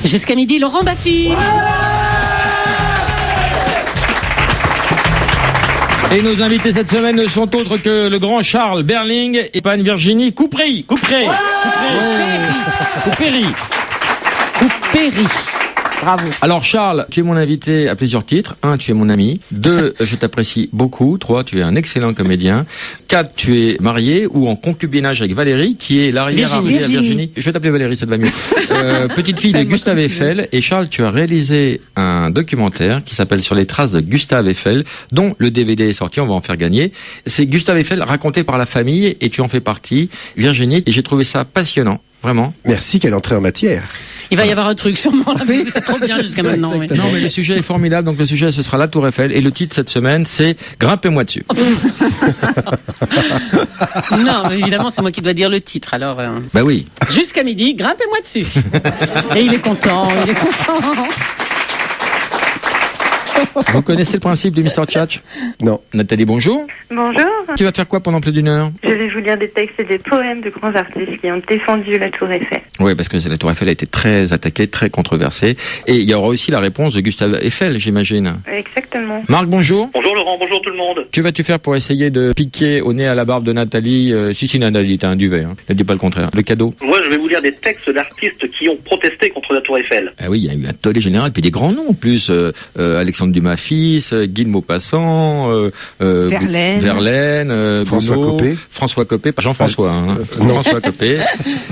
Jusqu'à midi, Laurent Baffy. Et nos invités cette semaine ne sont autres que le grand Charles Berling et Virginie Coupéry. Bravo. Alors Charles, tu es mon invité à plusieurs titres. 1, tu es mon ami. 2, je t'apprécie beaucoup. 3, tu es un excellent comédien. 4, tu es marié ou en concubinage avec Valérie, qui est l'arrière-arrière Virginie. Je vais t'appeler Valérie, ça te va mieux. Petite fille de Gustave Eiffel. Et Charles, tu as réalisé un documentaire qui s'appelle Sur les traces de Gustave Eiffel, dont le DVD est sorti, on va en faire gagner. C'est Gustave Eiffel raconté par la famille et tu en fais partie, Virginie. Et j'ai trouvé ça passionnant. Vraiment. Merci, quelle entrée en matière. Il va y avoir un truc sûrement là, parce que c'est trop bien jusqu'à maintenant. Mais... Non, mais le sujet est formidable. Donc le sujet, ce sera la Tour Eiffel. Et le titre cette semaine, c'est Grimpez-moi dessus. Non, mais évidemment, c'est moi qui dois dire le titre. Alors. Bah oui. Jusqu'à midi, grimpez-moi dessus. Et il est content. Vous connaissez le principe du Mr. Tchatch ? Non. Nathalie, bonjour. Bonjour. Tu vas faire quoi pendant plus d'une heure ? Je vais vous lire des textes et des poèmes de grands artistes qui ont défendu la Tour Eiffel. Oui, parce que la Tour Eiffel a été très attaquée, très controversée. Et il y aura aussi la réponse de Gustave Eiffel, j'imagine. Exactement. Marc, bonjour. Bonjour Laurent, bonjour tout le monde. Que vas-tu faire pour essayer de piquer au nez à la barbe de Nathalie Si, Nathalie, t'as un duvet, hein. Ne dis pas le contraire. Le cadeau. Moi, je vais vous lire des textes d'artistes qui ont protesté contre la Tour Eiffel. Ah oui, il y a eu un tollé général, puis des grands noms en plus. Alexandre Dumas fils, Guy de Maupassant, Verlaine, François Copé, pas Jean-François, François Copé.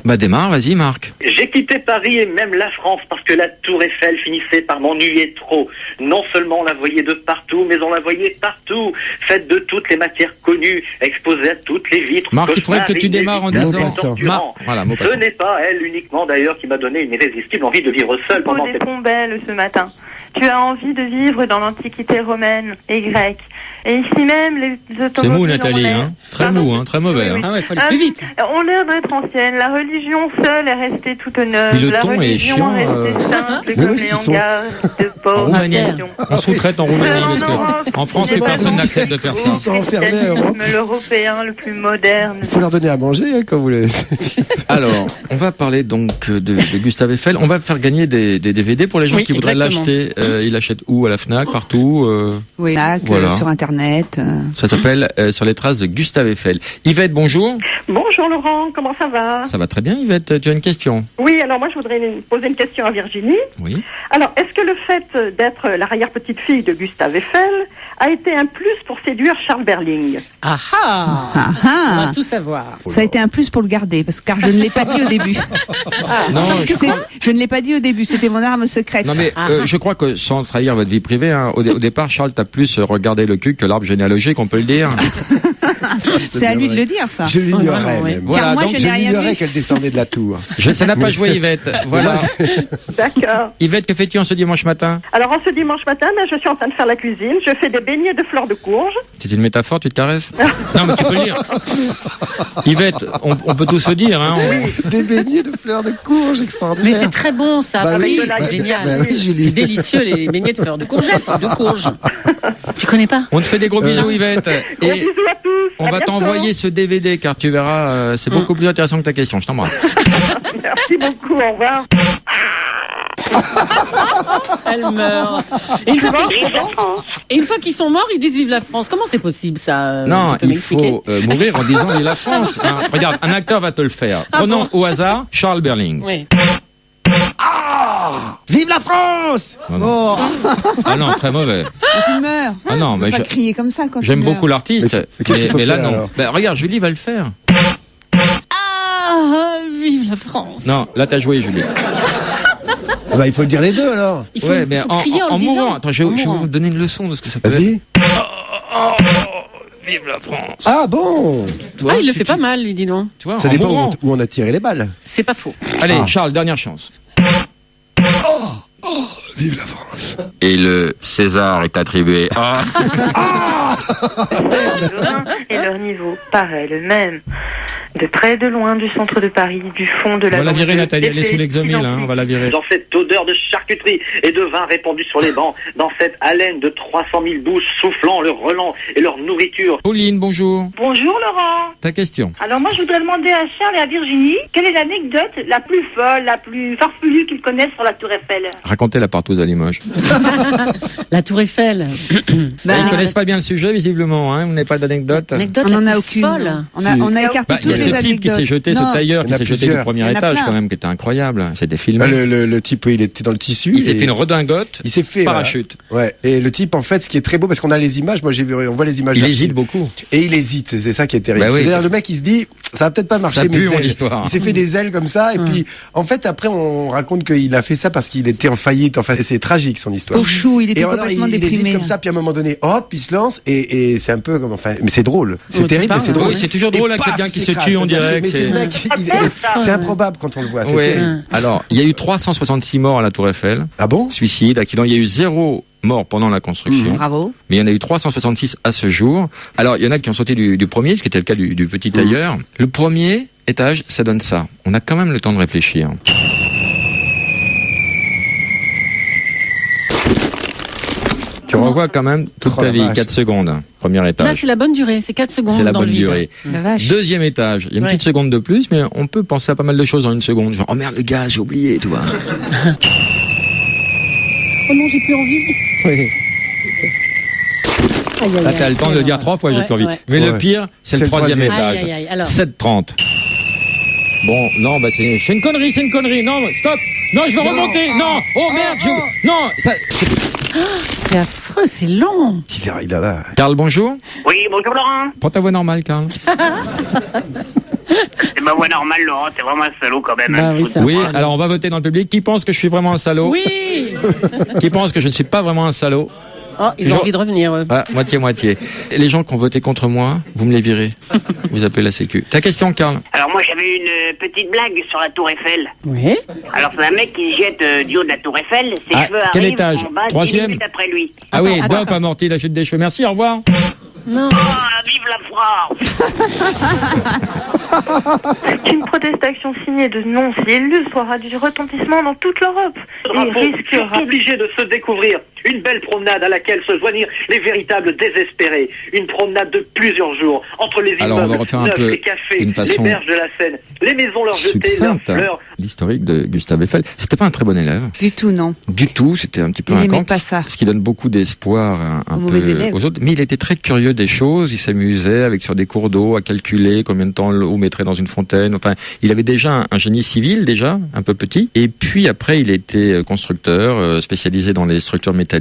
Bah démarre, vas-y Marc. J'ai quitté Paris et même la France parce que la Tour Eiffel finissait par m'ennuyer trop. Non seulement on la voyait de partout, mais on la voyait partout, faite de toutes les matières connues, exposée à toutes les vitres. Marc, il faudrait que tu démarres en disant... Ce n'est pas elle uniquement d'ailleurs qui m'a donné une irrésistible envie de vivre seul pendant des ponts belles ce matin. Tu as envie de vivre dans l'Antiquité romaine et grecque. Et ici même, les automobiles... C'est mou, Nathalie, hein. Très mou, hein. Très mauvais. Oui. Hein. Ah ouais, il faut aller plus vite. On l'air d'être ancienne. La religion seule est restée toute neuve. Puis le la ton est chiant. est restée simple comme les hangars de En Roumanie. nation. On sous-traite en Roumanie, parce que en France, plus personne n'accepte de faire ça. Ils sont enfermés, l'européen le plus moderne. Il faut leur donner à manger, hein, quand vous les... Alors, on va parler donc de Gustave Eiffel. On va faire gagner des DVD pour les gens qui voudraient l'acheter. Il achète où ? À la Fnac, partout Oui, Fnac, voilà. Sur Internet. Ça s'appelle Sur les traces de Gustave Eiffel. Yvette, bonjour. Bonjour Laurent, comment ça va ? Ça va très bien, Yvette. Tu as une question ? Oui, alors moi je voudrais poser une question à Virginie. Oui. Alors, est-ce que le fait d'être l'arrière-petite-fille de Gustave Eiffel a été un plus pour séduire Charles Berling ? Ah ah, on va tout savoir. Ça a été un plus pour le garder, car je ne l'ai pas dit au début. Non, je ne l'ai pas dit au début, c'était mon arme secrète. Non mais je crois que sans trahir votre vie privée, hein, au départ, Charles t'a plus regardé le cul que l'arbre généalogique, on peut le dire. C'est à lui de le dire, ça. Je l'ignorais même. Voilà, car moi, donc je n'ai rien J'ignorais vu. qu'elle descendait de la tour. Ça n'a pas joué, Yvette. Voilà. D'accord. Yvette, que fais-tu en ce dimanche matin ? Alors, en ce dimanche matin, je suis en train de faire la cuisine. Je fais des beignets de fleurs de courge. C'est une métaphore, tu te caresses ? Non, mais tu peux le dire. Yvette, on peut tout se dire. Hein, Des beignets de fleurs de courge extraordinaires. Mais c'est très bon ça, Bah Paris, oui, c'est génial. bah oui, Julie. C'est délicieux les beignets de fleurs de courgette, de courge. Tu connais pas ? On te fait des gros bisous, Yvette. Gros Et bisous à tous. on À va bientôt. t'envoyer ce DVD, car tu verras, c'est beaucoup plus intéressant que ta question. Je t'embrasse. Merci beaucoup, au revoir. Elle meurt. Et une fois qu'ils sont morts, ils disent vive la France. Comment c'est possible ça ? Non, Tu peux il m'expliquer faut mourir en disant vive la France. Hein. Regarde, un acteur va te le faire. Prenons au hasard Charles Berling. Oui. Vive la France! Non. Ah non, très mauvais. Tu meurs. Ah non, On mais peut pas crier comme ça quand j'aime tu meurs. beaucoup l'artiste, Mais qu'est-ce qu'il faut mais là faire, non. alors Ben, regarde, Julie va le faire. Ah, vive la France. Non, là t'as joué, Julie. Ah bah, il faut dire les deux, alors. Il faut, Ouais, mais faut crier en, le disant. mourant. Attends, je vais mourant. vous donner une leçon de ce que ça peut être. Vas-y. Vive la France. Ah bon? Tu vois, Ah, il le tu- fait pas mal, lui, dis donc. Tu vois, Ça en dépend mourant. où on a tiré les balles. C'est pas faux. Allez, Charles, dernière chance. Vive la France. Et le César est attribué à... Et leur niveau paraît le même. De près, de loin, du centre de Paris, du fond de la On va la virer, banlieue, Nathalie, elle est sous l'exomile, hein, on va la virer. Dans cette odeur de charcuterie et de vin répandu sur les bancs, dans cette haleine de 300 000 bouches soufflant leur relent et leur nourriture. Pauline, bonjour. Bonjour Laurent. Ta question. Alors moi je voudrais demander à Charles et à Virginie quelle est l'anecdote la plus folle, la plus farfelue qu'ils connaissent sur la Tour Eiffel. Racontez la partouze à Limoges. La Tour Eiffel. Ils connaissent pas bien le sujet, visiblement, hein. Vous n'avez pas d'anecdote? Anecdote On la en a plus aucune. folle. On a écarté Il y toutes a les ce type qui anecdotes. s'est jeté, ce Non. tailleur Il y qui en a s'est jeté du plusieurs. premier Il y en a étage, plein. quand même, qui était incroyable. C'était filmé. Bah, le type, il était dans le tissu. Il s'est et fait une redingote. il s'est fait parachute. Ouais. Et le type, en fait, ce qui est très beau, parce qu'on a les images. Moi, j'ai vu, on voit les images. Il d'archives. hésite beaucoup. Et il hésite. C'est ça qui est terrible. Bah oui. C'est-à-dire, le mec, il se dit, ça va peut-être pas marcher, Ça pue, mes mon ailes. histoire. Il s'est fait des ailes comme ça. Et puis, en fait, après, on raconte qu'il a fait ça parce qu'il était en faillite. Enfin, c'est tragique, son histoire. Pauvre chou, il était Et alors, complètement il hésite déprimé. comme ça, puis à un moment donné, hop, il se lance, et c'est un peu comme, enfin, mais c'est drôle. C'est tu terrible, mais parles, c'est hein. drôle. Oui, c'est toujours drôle Et avec paf, quelqu'un qui il se s'écrase. tue, on dirait Mais que c'est le c'est- mec, c'est improbable quand on le voit. C'est Ouais. terrible. Alors, il y a eu 366 morts à la Tour Eiffel. Ah bon? Suicide, accident. Il y a eu 0 mort pendant la construction. Bravo. Mais il y en a eu 366 à ce jour. Alors, il y en a qui ont sauté du premier, ce qui était le cas du petit tailleur. Le premier étage, ça donne ça. On a quand même le temps de réfléchir. Tu revois quand même toute Oh ta la vie, vache. 4 secondes, premier Là, étage. c'est la bonne durée. C'est 4 secondes C'est la dans bonne le vide. durée. La vache. Deuxième étage, il y a une Ouais. petite seconde de plus, mais on peut penser à pas mal de choses en une seconde. Genre, oh merde, le gaz, j'ai oublié, tu vois. Oh non, j'ai plus envie. Oui. Aïe, aïe, Là, aïe. t'as le temps de le dire 3 fois, j'ai Ouais, plus envie. ouais. Mais le Ouais. pire, c'est le le troisième troisième. étage. Aïe, aïe, aïe. Alors. 7h30. Bon, non, bah c'est une connerie, c'est une connerie. Non, stop. Non, je veux remonter. Non. Oh merde, non, ça. C'est affreux, c'est long. Il a là. Karl, bonjour. Oui, bonjour Laurent. Prends ta voix normale, Karl. C'est ma voix normale, Laurent, t'es vraiment un salaud quand même. Bah oui, ça. Oui, ça. alors on va voter dans le public. Qui pense que je suis vraiment un salaud? Oui. Qui pense que je ne suis pas vraiment un salaud? Oh, ils ont envie de revenir, eux. Ah, moitié. Et les gens qui ont voté contre moi, vous me les virez. Vous appelez la sécu. Ta question, Karl? Alors moi j'avais une petite blague sur la Tour Eiffel. Oui. Alors c'est un mec qui se jette du haut de la Tour Eiffel, ses Ah, cheveux quel arrivent étage? en bas 10 Troisième? minutes après lui. Ah oui, Attends. Dop amorti la chute des cheveux. Merci, au revoir. Non. Ah, vive la France! Qu'une protestation signée de non-élus aura du retentissement dans toute l'Europe. Ce Et drapeau risquera... sont obligés de se découvrir une belle promenade à laquelle se joignent les véritables désespérés. Une promenade de plusieurs jours entre les Alors, on va immeubles, refaire un neufs, peu les cafés, d'une façon les berges de la Seine, les maisons leur jetées, leurs Succincte, fleurs. l'historique de Gustave Eiffel. C'était pas un très bon élève. Du tout, non. Du tout, c'était un petit peu Il un n'aimait cancre, pas ça. ce qui donne beaucoup d'espoir un Aux peu mauvais élèves. aux autres. Mais il était très curieux des choses, il s'amusait avec sur des cours d'eau à calculer combien de temps l'eau mettrait dans une fontaine. Enfin, il avait déjà un génie civil déjà, un peu petit. Et puis après, il était constructeur, spécialisé dans les structures métalliques.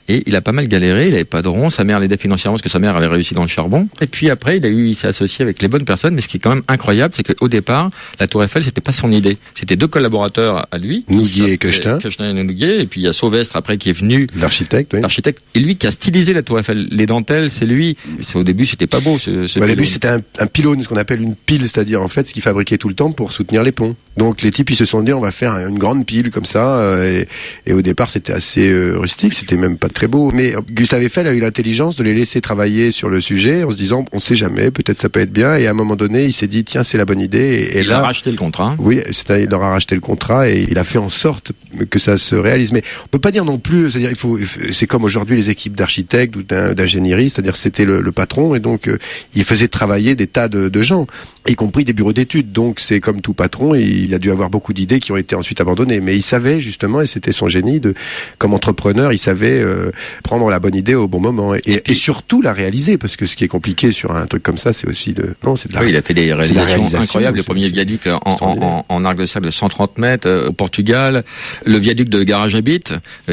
Et il a pas mal galéré, il avait pas de rond. Sa mère l'aidait financièrement parce que sa mère avait réussi dans le charbon. Et puis après, il s'est associé avec les bonnes personnes. Mais ce qui est quand même incroyable, c'est qu'au départ, la Tour Eiffel, c'était pas son idée. C'était 2 collaborateurs à lui. Nouguier et Koechlin. Koechlin et Nouguier. Et puis il y a Sauvestre après qui est venu. L'architecte, oui. L'architecte, et lui qui a stylisé la Tour Eiffel. Les dentelles, c'est lui. Au début, c'était pas beau. Ce Au début, pylône. c'était un pylône, ce qu'on appelle une pile, c'est-à-dire en fait ce qu'ils fabriquaient tout le temps pour soutenir les ponts. Donc les types, ils se sont dit, on va faire une grande pile comme ça. Et au départ, c'était assez rustique, c'était même pas très beau. Mais Gustave Eiffel a eu l'intelligence de les laisser travailler sur le sujet en se disant, on sait jamais, peut-être ça peut être bien. Et à un moment donné, il s'est dit, tiens, c'est la bonne idée. Et il là, a racheté le contrat. oui, il leur a racheté le contrat et il a fait en sorte que ça se réalise. Mais on peut pas dire non plus, c'est-à-dire c'est comme aujourd'hui les équipes d'architectes ou d'ingénierie, c'est-à-dire que c'était le patron et donc il faisait travailler des tas de gens, y compris des bureaux d'études. Donc c'est comme tout patron, il a dû avoir beaucoup d'idées qui ont été ensuite abandonnées. Mais il savait justement, et c'était son génie, comme entrepreneur, il savait prendre la bonne idée au bon moment et surtout la réaliser, parce que ce qui est compliqué sur un truc comme ça, c'est aussi c'est de la Oui, il a fait des réalisations incroyables. Le premier c'est viaduc en arc de cercle de 130 mètres au Portugal, le viaduc de Garage Habit,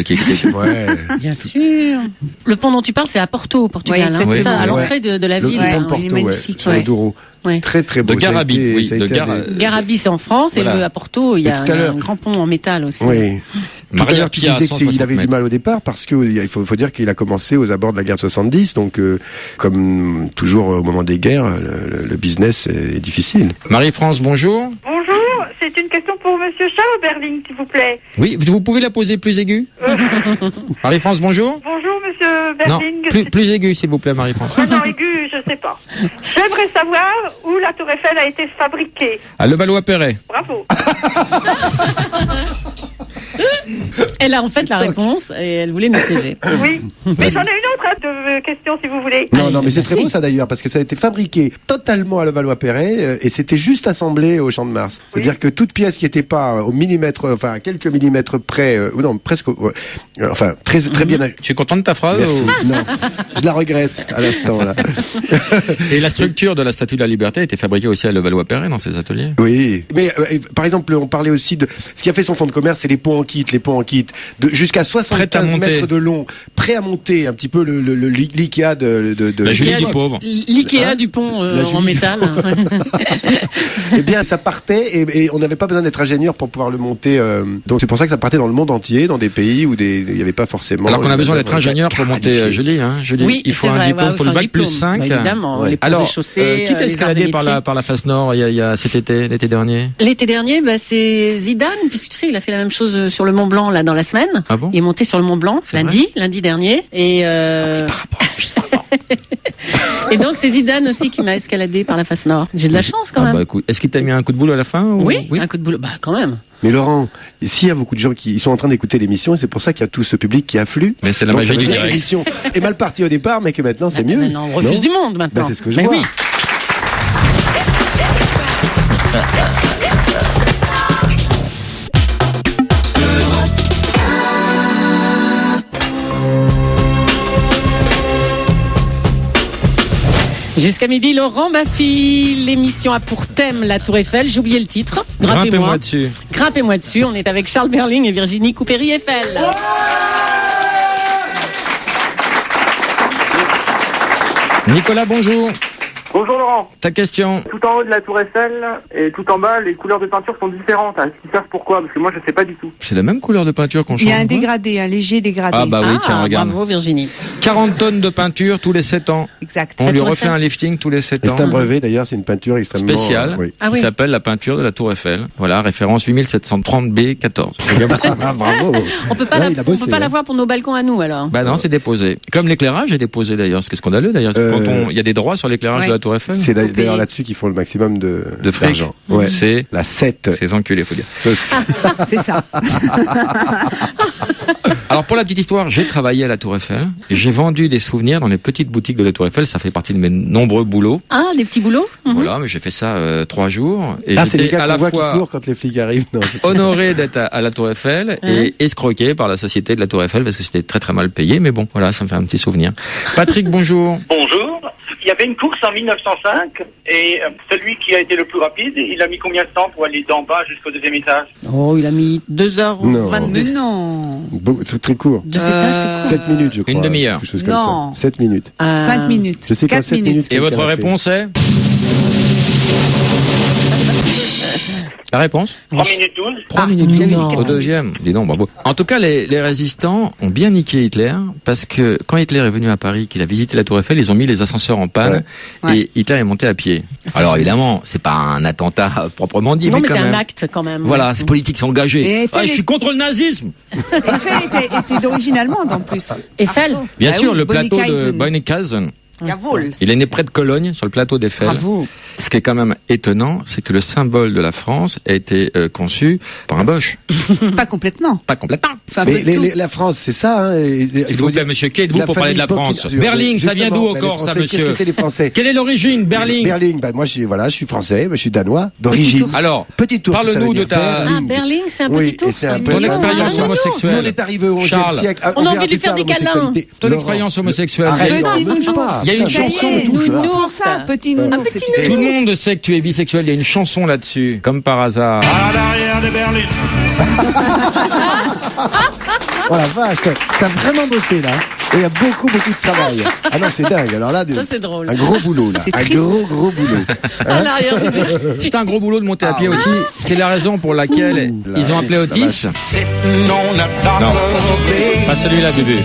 qui est Ouais. Bien sûr. Le pont dont tu parles, c'est à Porto, au Portugal. Ouais, hein, c'est ça, exactement. à l'entrée de la Le ville. Ouais, pont de hein. Porto, il est magnifique, sur ouais. le Douro. Ouais. Très très beau. de Ça a Garabit, été- oui, ça a de été un des- Garabis, c'est en France, Voilà. et à Porto, il y Et a tout à l'heure. un grand pont en métal aussi. Oui. Tout à Maria l'heure, tu Pia, disais qu'il 160 avait du mètres. mal au départ parce que il faut dire qu'il a commencé aux abords de la guerre de 70, donc comme toujours au moment des guerres, le business est difficile. Marie-France, bonjour. Bonjour, c'est une question pour Monsieur Charles Berling, s'il vous plaît. Oui, vous pouvez la poser plus aiguë. Marie-France, bonjour. Bonjour Monsieur Non, Berling. plus aiguë, s'il vous plaît, Marie-France. Ah non, aigu, je sais pas. J'aimerais savoir où la Tour Eiffel a été fabriquée. À Levallois-Perret. Bravo. Elle a en fait la réponse et elle voulait nous piéger. Oui. Mais j'en ai une autre de question si vous voulez. Non, mais c'est très beau ça d'ailleurs, parce que ça a été fabriqué totalement à Levallois-Perret et c'était juste assemblé au Champ de Mars. C'est-à-dire que toute pièce qui n'était pas au millimètre, enfin à quelques millimètres près, ou non, presque, enfin très bien. Tu es content de ta phrase? Merci. Non, je la regrette à l'instant là. Et la structure de la Statue de la Liberté a été fabriquée aussi à Levallois-Perret dans ses ateliers. Oui, mais par exemple, on parlait aussi de ce qui a fait son fonds de commerce, c'est les ponts en kit, de jusqu'à 75 mètres de long, prêts à monter, un petit peu l'IKEA de la Julie du pauvre. L'IKEA du pont en métal. Eh bien, ça partait et on n'avait pas besoin d'être ingénieur pour pouvoir le monter. Donc c'est pour ça que ça partait dans le monde entier, dans des pays où il n'y avait pas forcément. Alors qu'on a besoin d'être ingénieur pour monter, Julie. Julie, oui, il faut un diplôme, il faut le bac plus 5. Bah, évidemment, les alors, chaussées, qui t'a escaladé par la face nord il y a cet été, l'été dernier? L'été dernier, c'est Zidane, puisque tu sais, il a fait la même chose sur le Mont Blanc là dans la semaine. Ah bon? Il est monté sur le Mont Blanc lundi dernier et c'est par rapport. et donc c'est Zidane aussi qui m'a escaladé par la face nord. J'ai de la chance quand même. Bah, écoute, est-ce qu'il t'a mis un coup de boule à la fin ou... Oui, un coup de boule. Bah quand même. Mais Laurent, s'il y a beaucoup de gens qui sont en train d'écouter l'émission, et c'est pour ça qu'il y a tout ce public qui afflue. Mais c'est la magie du direct. L'émission est mal partie au départ, mais que maintenant c'est mieux. Maintenant, on refuse du monde maintenant. C'est ce que je vois. Oui. Jusqu'à midi, Laurent Baffy. L'émission a pour thème la Tour Eiffel. J'ai oublié le titre. Grimpez-moi dessus. Grimpez-moi dessus. On est avec Charles Berling et Virginie Coupéry-Eiffel. Nicolas, bonjour. Bonjour Laurent. Ta question? Tout en haut de la Tour Eiffel et tout en bas, les couleurs de peinture sont différentes. Est-ce qu'ils savent pourquoi? Parce que moi, je sais pas du tout. C'est la même couleur de peinture qu'on change. Il y a un dégradé, un léger dégradé. Ah bah oui, tiens, regarde. Bravo Virginie. 40 tonnes de peinture tous les 7 ans. Exact. On lui refait un lifting tous les 7 ans. C'est un brevet d'ailleurs, c'est une peinture extrêmement spéciale qui s'appelle la peinture de la Tour Eiffel. Voilà, référence 8730B14. Bravo. On peut pas l'avoir pour nos balcons à nous alors. Bah non, c'est déposé. Comme l'éclairage est déposé d'ailleurs, ce qui est scandaleux d'ailleurs. Quand il y a des droits sur l'éclairage de la Tour Eiffel. C'est d'ailleurs là-dessus qu'ils font le maximum de fric. Ouais. C'est la 7. C'est enculé, faut dire. C'est ça. Alors pour la petite histoire, j'ai travaillé à la Tour Eiffel. J'ai vendu des souvenirs dans les petites boutiques de la Tour Eiffel. Ça fait partie de mes nombreux boulots. Ah, des petits boulots. Voilà, mais j'ai fait ça 3 jours. Et c'est les gars à la fois fois qui courent quand les flics arrivent. Non, honoré d'être à la Tour Eiffel et escroqué par la société de la Tour Eiffel parce que c'était très très mal payé. Mais bon, voilà, ça me fait un petit souvenir. Patrick, bonjour. Bonjour. Il y avait une course en 1905 et celui qui a été le plus rapide, il a mis combien de temps pour aller d'en bas jusqu'au 2e étage? Oh, il a mis 2h22. Mais non. C'est très court. 2 étages, c'est quoi? 7 minutes, je crois. Une demi-heure. Quelque chose comme Non. ça. 7 minutes. 5 minutes. Je sais pas, 4 7 minutes. Et votre réponse est? La réponse? 3 minutes 12. 3 minutes 12 j'avais dit au 4 deuxième. Dis donc, bravo. En tout cas, les résistants ont bien niqué Hitler parce que quand Hitler est venu à Paris, qu'il a visité la Tour Eiffel, ils ont mis les ascenseurs en panne et Hitler est monté à pied. Alors évidemment, c'est pas un attentat proprement dit, Non, mais quand c'est même. un acte quand même. Voilà, c'est politique, c'est engagé. Et Je suis contre le nazisme. Eiffel était d'origine allemande en plus. Eiffel. Arceau. Bien Ah sûr, oui, le plateau de Bonnecaisen. Bonnecaisen. Jawohl. Il est né près de Cologne, sur le plateau d'Eiffel. Bravo. Ce qui est quand même étonnant, c'est que le symbole de la France a été conçu par un Boche. Pas complètement. Pas complètement. Enfin, un Mais peu de tout. la France, c'est ça. Hein, S'il vous plaît, monsieur, qui êtes-vous pour parler de la France? Berling, ça vient d'où encore, ça, monsieur? Qu'est-ce que c'est les Français? Quelle est l'origine, Berling? Berling, moi je suis français, je suis danois, d'origine. Alors, Petite ours. parle-nous de ta... Ah, Berling, c'est un Oui, petit et ours. c'est un Ton expérience Nous, homosexuelle. on est arrivé au 11e Charles. siècle. On a envie de lui faire des câlins. Ton expérience homosexuelle. Petit nounours. Il y a une Ça y est, chanson. nounours, ça, petit nounours. c'est plus- Tout le monde sait que tu es bisexuel, il y a une chanson là-dessus, comme par hasard. À l'arrière de Berlin. Oh la vache, t'as vraiment bossé là. Et il y a beaucoup de travail. Ah non, c'est dingue. Alors là, Ça, c'est drôle. un gros boulot là. C'est Un triste. gros boulot. À l'arrière du Berling. C'est un gros boulot de monter à pied aussi. C'est la raison pour laquelle ils ont appelé Otis. Non, pas celui-là, Bubu.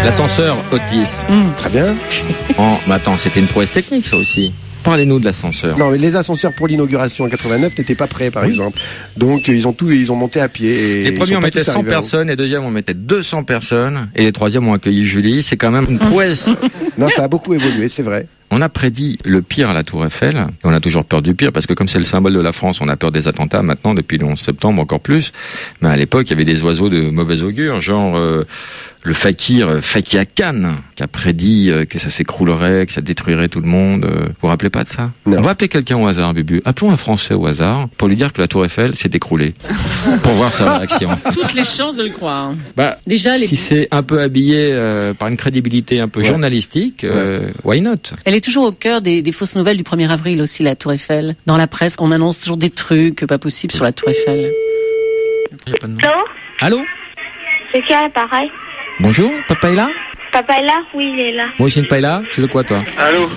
L'ascenseur Otis. Très bien. Mais attends, c'était une prouesse technique, ça aussi. Parlez-nous de l'ascenseur. Non, mais les ascenseurs pour l'inauguration en 89 n'étaient pas prêts, par exemple. Donc ils ont monté à pied. Et les premiers, on mettait 100 personnes, les deuxièmes, on mettait 200 personnes, et les troisièmes ont accueilli Julie. C'est quand même une prouesse. Non, ça a beaucoup évolué, c'est vrai. On a prédit le pire à la Tour Eiffel, et on a toujours peur du pire, parce que comme c'est le symbole de la France, on a peur des attentats maintenant, depuis le 11 septembre encore plus. Mais à l'époque, il y avait des oiseaux de mauvais augure, genre le fakir Fakir Khan, qui a prédit que ça s'écroulerait, que ça détruirait tout le monde. Vous vous rappelez pas de ça? Non. On va appeler quelqu'un au hasard, Bubu. Appelons un Français au hasard, pour lui dire que la Tour Eiffel s'est écroulée, pour voir sa réaction. Toutes les chances de le croire. Bah, Déjà, si c'est un peu habillé par une crédibilité un peu journalistique, why not? Elle est toujours au cœur des fausses nouvelles du 1er avril aussi, la Tour Eiffel. Dans la presse, on annonce toujours des trucs pas possibles sur la Tour Eiffel. Y a pas de nom. Allô? Allô? C'est qui à l'appareil? Bonjour, papa est là? Papa est là? Oui, il est là. Moi aussi, pas est là. Tu veux quoi, toi? Allô?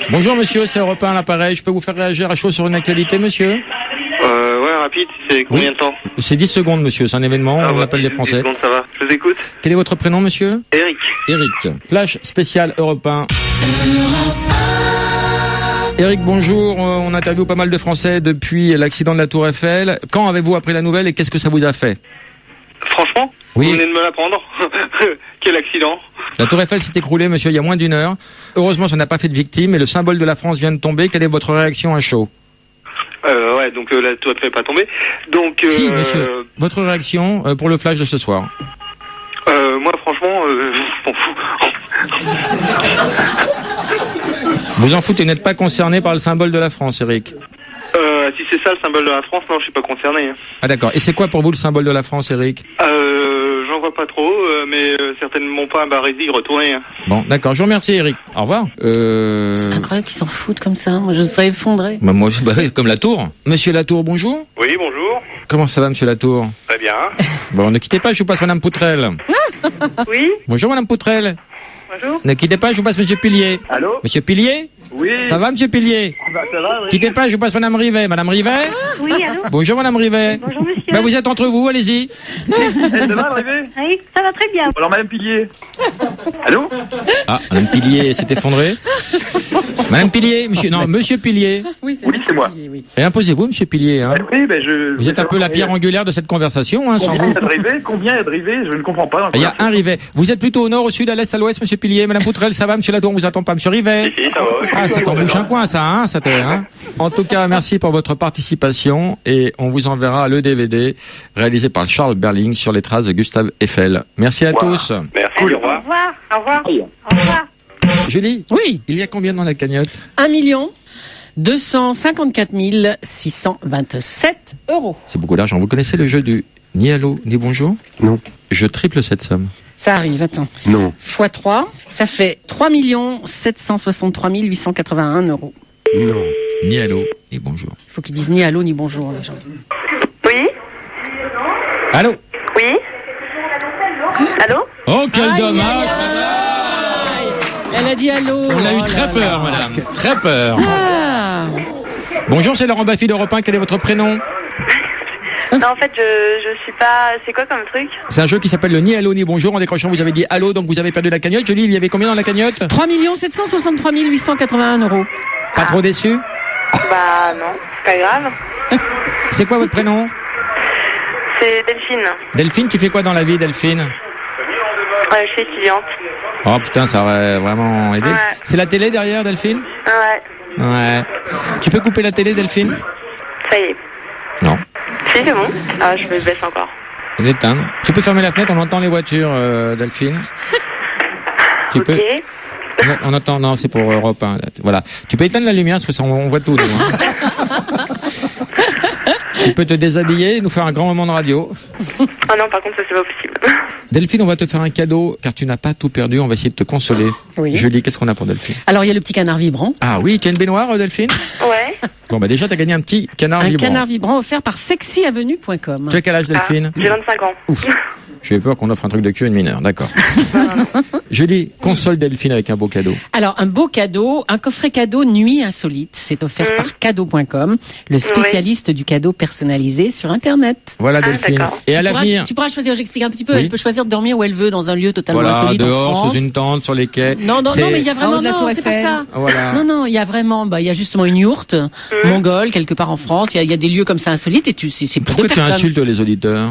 Bonjour, monsieur, c'est Europe 1 à l'appareil. Je peux vous faire réagir à chaud sur une actualité, monsieur? Ouais, rapide, c'est combien de temps? C'est 10 secondes, monsieur. C'est un événement, on appelle les 10 Français. secondes, ça va. Je vous écoute. Quel est votre prénom, monsieur? Eric. Eric. Flash spécial Europe 1. Eric, bonjour. On interviewe pas mal de Français depuis l'accident de la Tour Eiffel. Quand avez-vous appris la nouvelle et qu'est-ce que ça vous a fait? Franchement? Oui. Vous venez de me l'apprendre. Quel accident? La Tour Eiffel s'est écroulée, monsieur, il y a moins d'1 heure. Heureusement, ça n'a pas fait de victime et le symbole de la France vient de tomber. Quelle est votre réaction à chaud? Ouais, donc la Tour Eiffel n'est pas tombée. Donc. Si, monsieur. Votre réaction pour le flash de ce soir? Moi, franchement, je m'en fous. Vous en foutez, n'êtes pas concerné par le symbole de la France, Eric? Si c'est ça le symbole de la France, non, je suis pas concerné. Hein. Ah d'accord. Et c'est quoi pour vous le symbole de la France, Eric? J'en vois pas trop, mais certainement pas un Barésie retourné. Hein. Bon, d'accord. Je vous remercie, Eric. Au revoir. C'est incroyable qu'ils s'en foutent comme ça. Moi, je serais effondré. Bah moi, comme Latour. Monsieur Latour, bonjour. Oui, bonjour. Comment ça va, monsieur Latour? Très bien. Bon, ne quittez pas, je vous passe madame Poutrelle. Oui, Bonjour, madame Poutrelle. bonjour. Ne quittez pas, je vous passe monsieur Pilier. Allô? Monsieur Pilier? Oui. Ça va, monsieur Pilier? Ça va, oui. Quittez pas, je vous passe madame Rivet. Madame Rivet? Oui, allô? Bonjour, madame Rivet. Bonjour, monsieur. Bah, vous êtes entre vous, allez-y. Ça va, arrivé? Oui, ça va très bien. Alors, madame Pilier. Allô? Ah, madame Pilier s'est effondrée. Madame Pilier, monsieur, non, monsieur Pilier. Oui, c'est moi. Pilier, oui. Et imposez-vous, monsieur Pilier, hein. Oui, ben je. Vous êtes un peu la pierre angulaire de cette conversation, hein, sans Combien vous. il y a de rivets? Combien il y a de rivets? Je ne comprends pas. Il y a un Rivet. Vous êtes plutôt au nord, au sud, à l'est, à l'ouest, monsieur Pilier. Madame Poutrelle, ça va, monsieur Latour, on vous attend pas, monsieur Rivet. Si, ça va. Ah, ça t'embouche un coin, ça, hein, ça te, hein. En tout cas, merci pour votre participation et on vous enverra le DVD réalisé par Charles Berling sur les traces de Gustave Eiffel. Merci à tous. Merci, au Au revoir. revoir. Au revoir. Au revoir. Julie, Oui. il y a combien dans la cagnotte? 1 254 627 €. C'est beaucoup d'argent. Vous connaissez le jeu du ni allô, ni bonjour? Non. Je triple cette somme. Ça arrive, attends. Non. X 3, ça fait 3 763 881 €. Non. Ni allô, ni bonjour. Il faut qu'ils disent ni allô ni bonjour, les gens. Oui, Allô? oui. Allô? Oh, quel Aïe, dommage, aïe, madame! Elle a dit allô. On a eu Oh très là peur, là. madame. Très peur. Ah. Bonjour, c'est Laurent Baffy d'Europe 1. Quel est votre prénom? Non, en fait, je suis pas. C'est quoi comme truc? C'est un jeu qui s'appelle le ni allô, ni bonjour. En décrochant, vous avez dit allô, donc vous avez perdu la cagnotte. Julie, il y avait combien dans la cagnotte? 3 763 881 €. Pas trop déçu? Bah non, c'est pas grave. C'est quoi votre prénom? C'est Delphine. Delphine, tu fais quoi dans la vie, Delphine? Je suis étudiante. Oh putain, ça aurait vraiment aidé. Ouais. C'est la télé derrière, Delphine? Ouais, Ouais. Tu peux couper la télé, Delphine? ça y est. Non. Si, c'est bon. Ah, je me baisse encore. L'éteindre. Tu peux fermer la fenêtre, on entend les voitures, Delphine. Tu Ok. peux. On entend, non, c'est pour Europe 1. Voilà. Tu peux éteindre la lumière parce que ça, on voit tout. Nous, hein. Tu peux te déshabiller et nous faire un grand moment de radio. Ah non, par contre, ça, c'est pas possible. Delphine, on va te faire un cadeau car tu n'as pas tout perdu. On va essayer de te consoler. Oui. Julie, qu'est-ce qu'on a pour Delphine? Alors, il y a le petit canard vibrant. Ah oui, tu as une baignoire, Delphine? Ouais. Bon, bah déjà, tu as gagné un petit canard Un vibrant. canard vibrant offert par sexyavenue.com. Tu as quel âge, Delphine? J'ai 25 ans. Ouf. J'ai peur qu'on offre un truc de cul à une mineure. D'accord. Julie, console Delphine avec un beau cadeau. Alors, un beau cadeau, un coffret cadeau Nuit Insolite. C'est offert par cadeau.com, le spécialiste du cadeau personnalisé sur Internet. Voilà, Ah, Delphine. d'accord. Et à Tu pourras l'avenir, tu pourras choisir, j'explique un petit peu, Oui. elle peut choisir de dormir où elle veut, dans un lieu totalement Voilà, insolite en dehors, France. sous une tente, sur les quais. Non, mais il y a En haut vraiment, de la non, Tour c'est pas Eiffel. ça. Voilà. Non, il y a vraiment, il y a justement une yourte mongole quelque part en France. Il y a des lieux comme ça insolites et c'est pour Pourquoi deux tu personnes. insultes les auditeurs?